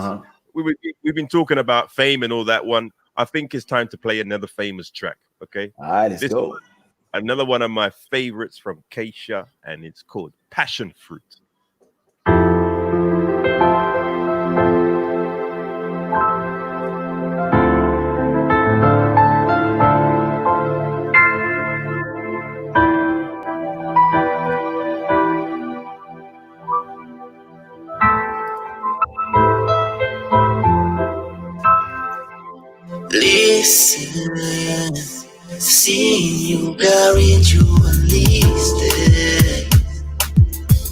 we've been talking about fame and all that one. I think it's time to play another famous track. Okay. All right, let's go. Another one of my favorites from Kaysha, and it's called Passion Fruit. Listen, seeing you got ritualistic,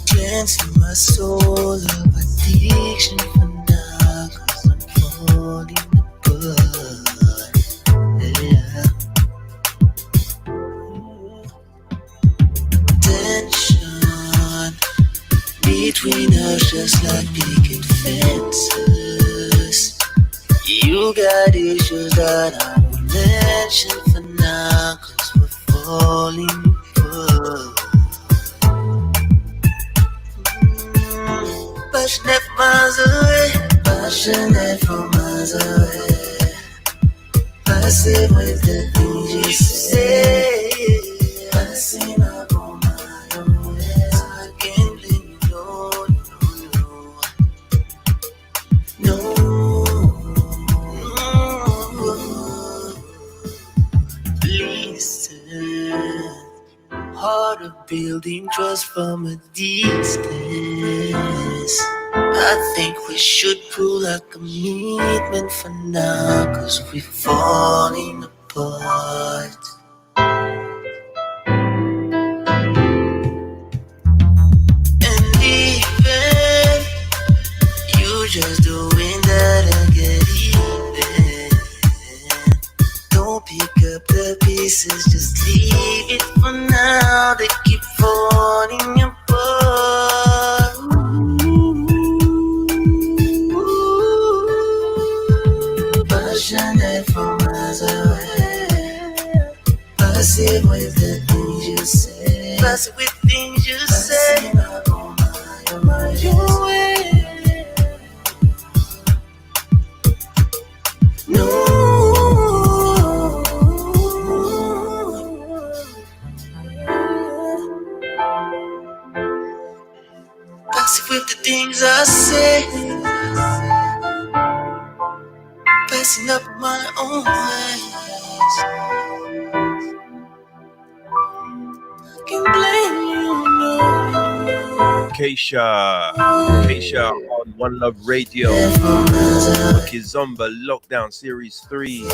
cleansing my soul of addiction for now, 'cause I'm falling apart. Yeah. Tension between us just like picket fences. You got issues that I won't mention for now, 'cause we're falling apart. Passionate from miles away, passionate from miles away. Passive with the things you say, passing up on my own ways. I can't blame you, no. Listen, heart of building trust from a distance. I think we should pull a commitment for now, 'cause we're falling apart. And even you just doing that and get even. Don't pick up the pieces, just leave it for now. They keep falling apart. Passionate from miles away, passive with the things you say, passive with things you say, your way. No. Passive with the things I say, passing up my own ways. I can blame you, no. Kesha on One Love Radio. Kizomba Lockdown Series 3. I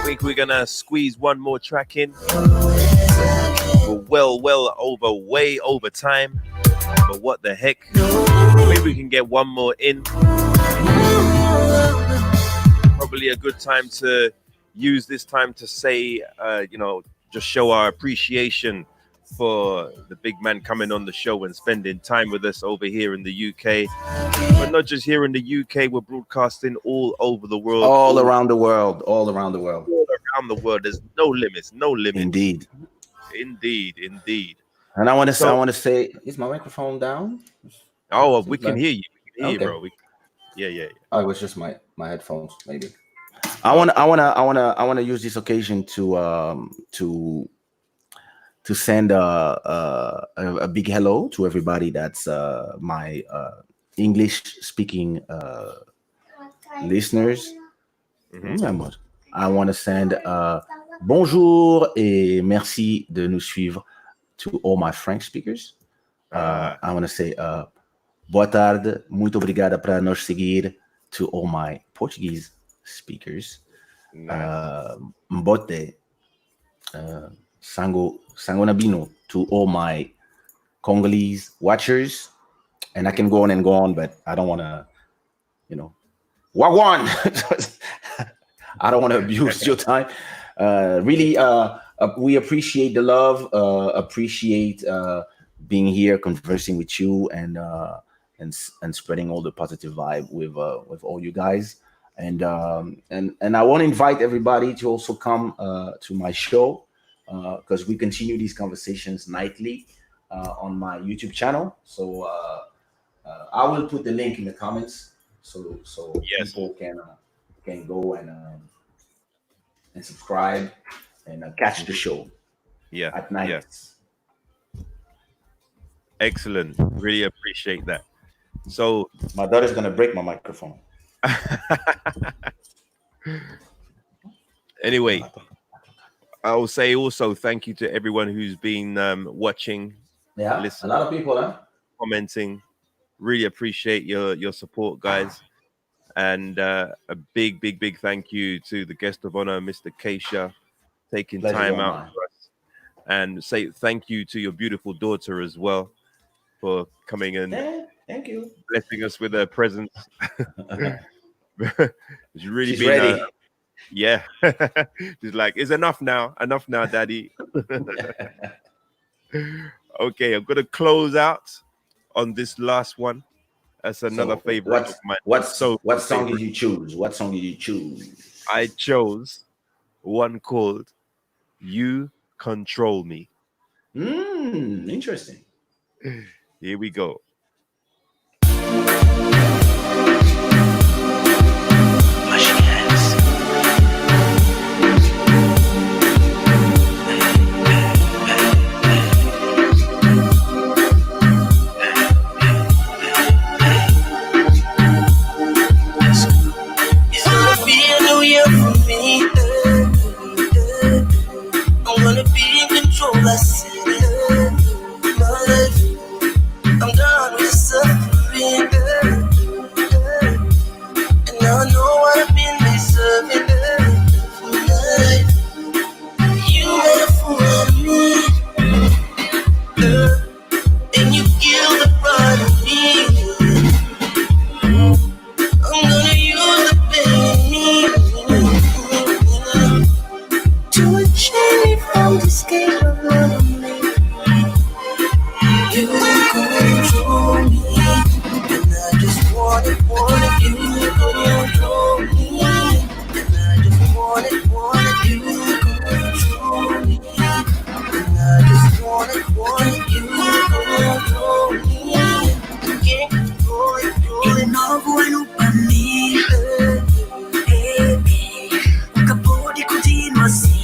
think we're gonna squeeze one more track in. We're way over time. But what the heck? Maybe we can get one more in. Probably a good time to use this time to say, just show our appreciation for the big man coming on the show and spending time with us over here in the UK. But not just here in the UK, we're broadcasting all over the world. All around the world. All around the world. There's no limits. Indeed. And I want to say, is my microphone down? Oh, we can hear you. We can hear you, bro. Yeah. Oh, it was just my headphones, maybe. I want to use this occasion to send a big hello to everybody that's my English speaking listeners. Mm-hmm. I want to send bonjour et merci de nous suivre to all my French speakers. I want to say boa tarde, muito obrigada para nos seguir to all my Portuguese speakers. Nice. Mbote, Sango Nabino to all my Congolese watchers. And I can go on and go on, but I don't want to, Wagwan. I don't want to abuse your time. Really, we appreciate the love, appreciate being here, conversing with you, and spreading all the positive vibe with all you guys. And I want to invite everybody to also come to my show because we continue these conversations nightly on my YouTube channel. So I will put the link in the comments so Yes. people can go and subscribe and catch the show at night. Yeah. Excellent. Really appreciate that. So my daughter's gonna break my microphone. Anyway, I will say also thank you to everyone who's been watching, listening, a lot of people, commenting. Really appreciate your support, guys. And a big thank you to the guest of honor, Mr. Kaysha, taking time out for us. And say thank you to your beautiful daughter as well for coming and thank you, blessing us with her presence. She's really She's been ready. Yeah. She's like, it's enough now, daddy. Okay, I'm gonna close out on this last one. That's another favorite of mine. What song did you choose? What song did you choose? I chose one called You Control Me. Interesting. Here we go. I'm gonna be in control. I said, my life. I'm done with suffering, and I know what I've been deserving for life. You made a fool of me, and you killed the pride of me. I'm gonna use the pain in me to achieve me from this game of love. You control me, and I just want it, you control me, and I just want it, you control me, and I just want it, you control me, I can't control it, you know what you want me, acabou de continuar assim.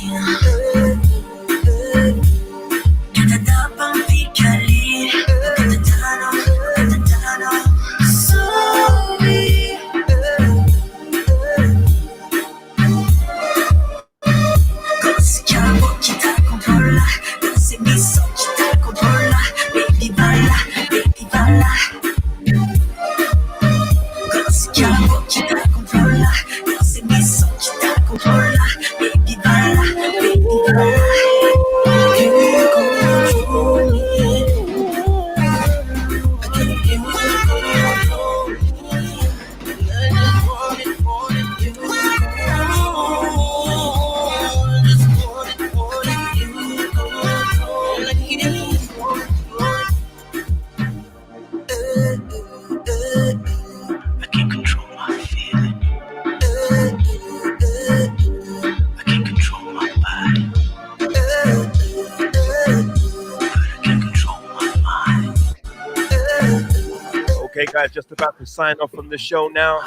Guys, just about to sign off from the show now.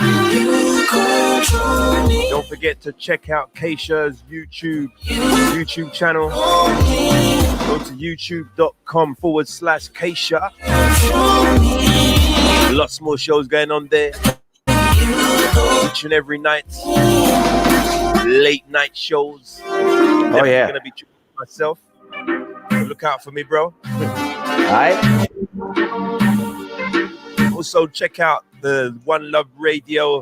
Don't forget to check out Keisha's YouTube channel. Go to youtube.com/Kaysha. Lots more shows going on there each and every night. Late night shows. Oh yeah, gonna be myself. Look out for me, bro. All right. Also, check out the One Love Radio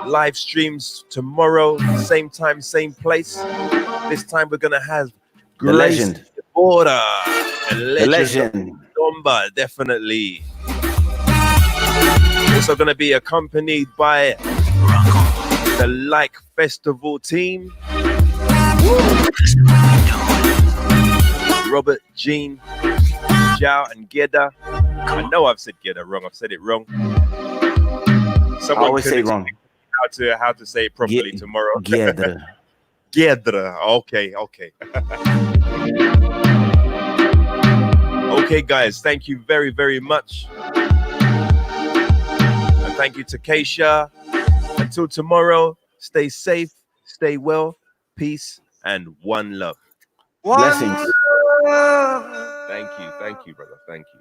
live streams tomorrow, same time, same place. This time we're gonna have The legend. Order, the The legend, legend. Kizomba, definitely. Also gonna be accompanied by the Like Festival team. Robert, Jean, Zhao, and Geda. I know I've said Geda wrong. I've said it wrong. Someone I always say it wrong. How to say it properly tomorrow. Geda. Gedra. Okay. Okay, guys. Thank you very, very much. And thank you to Kaysha. Until tomorrow, stay safe, stay well, peace, and one love. Blessings. Thank you, brother. Thank you.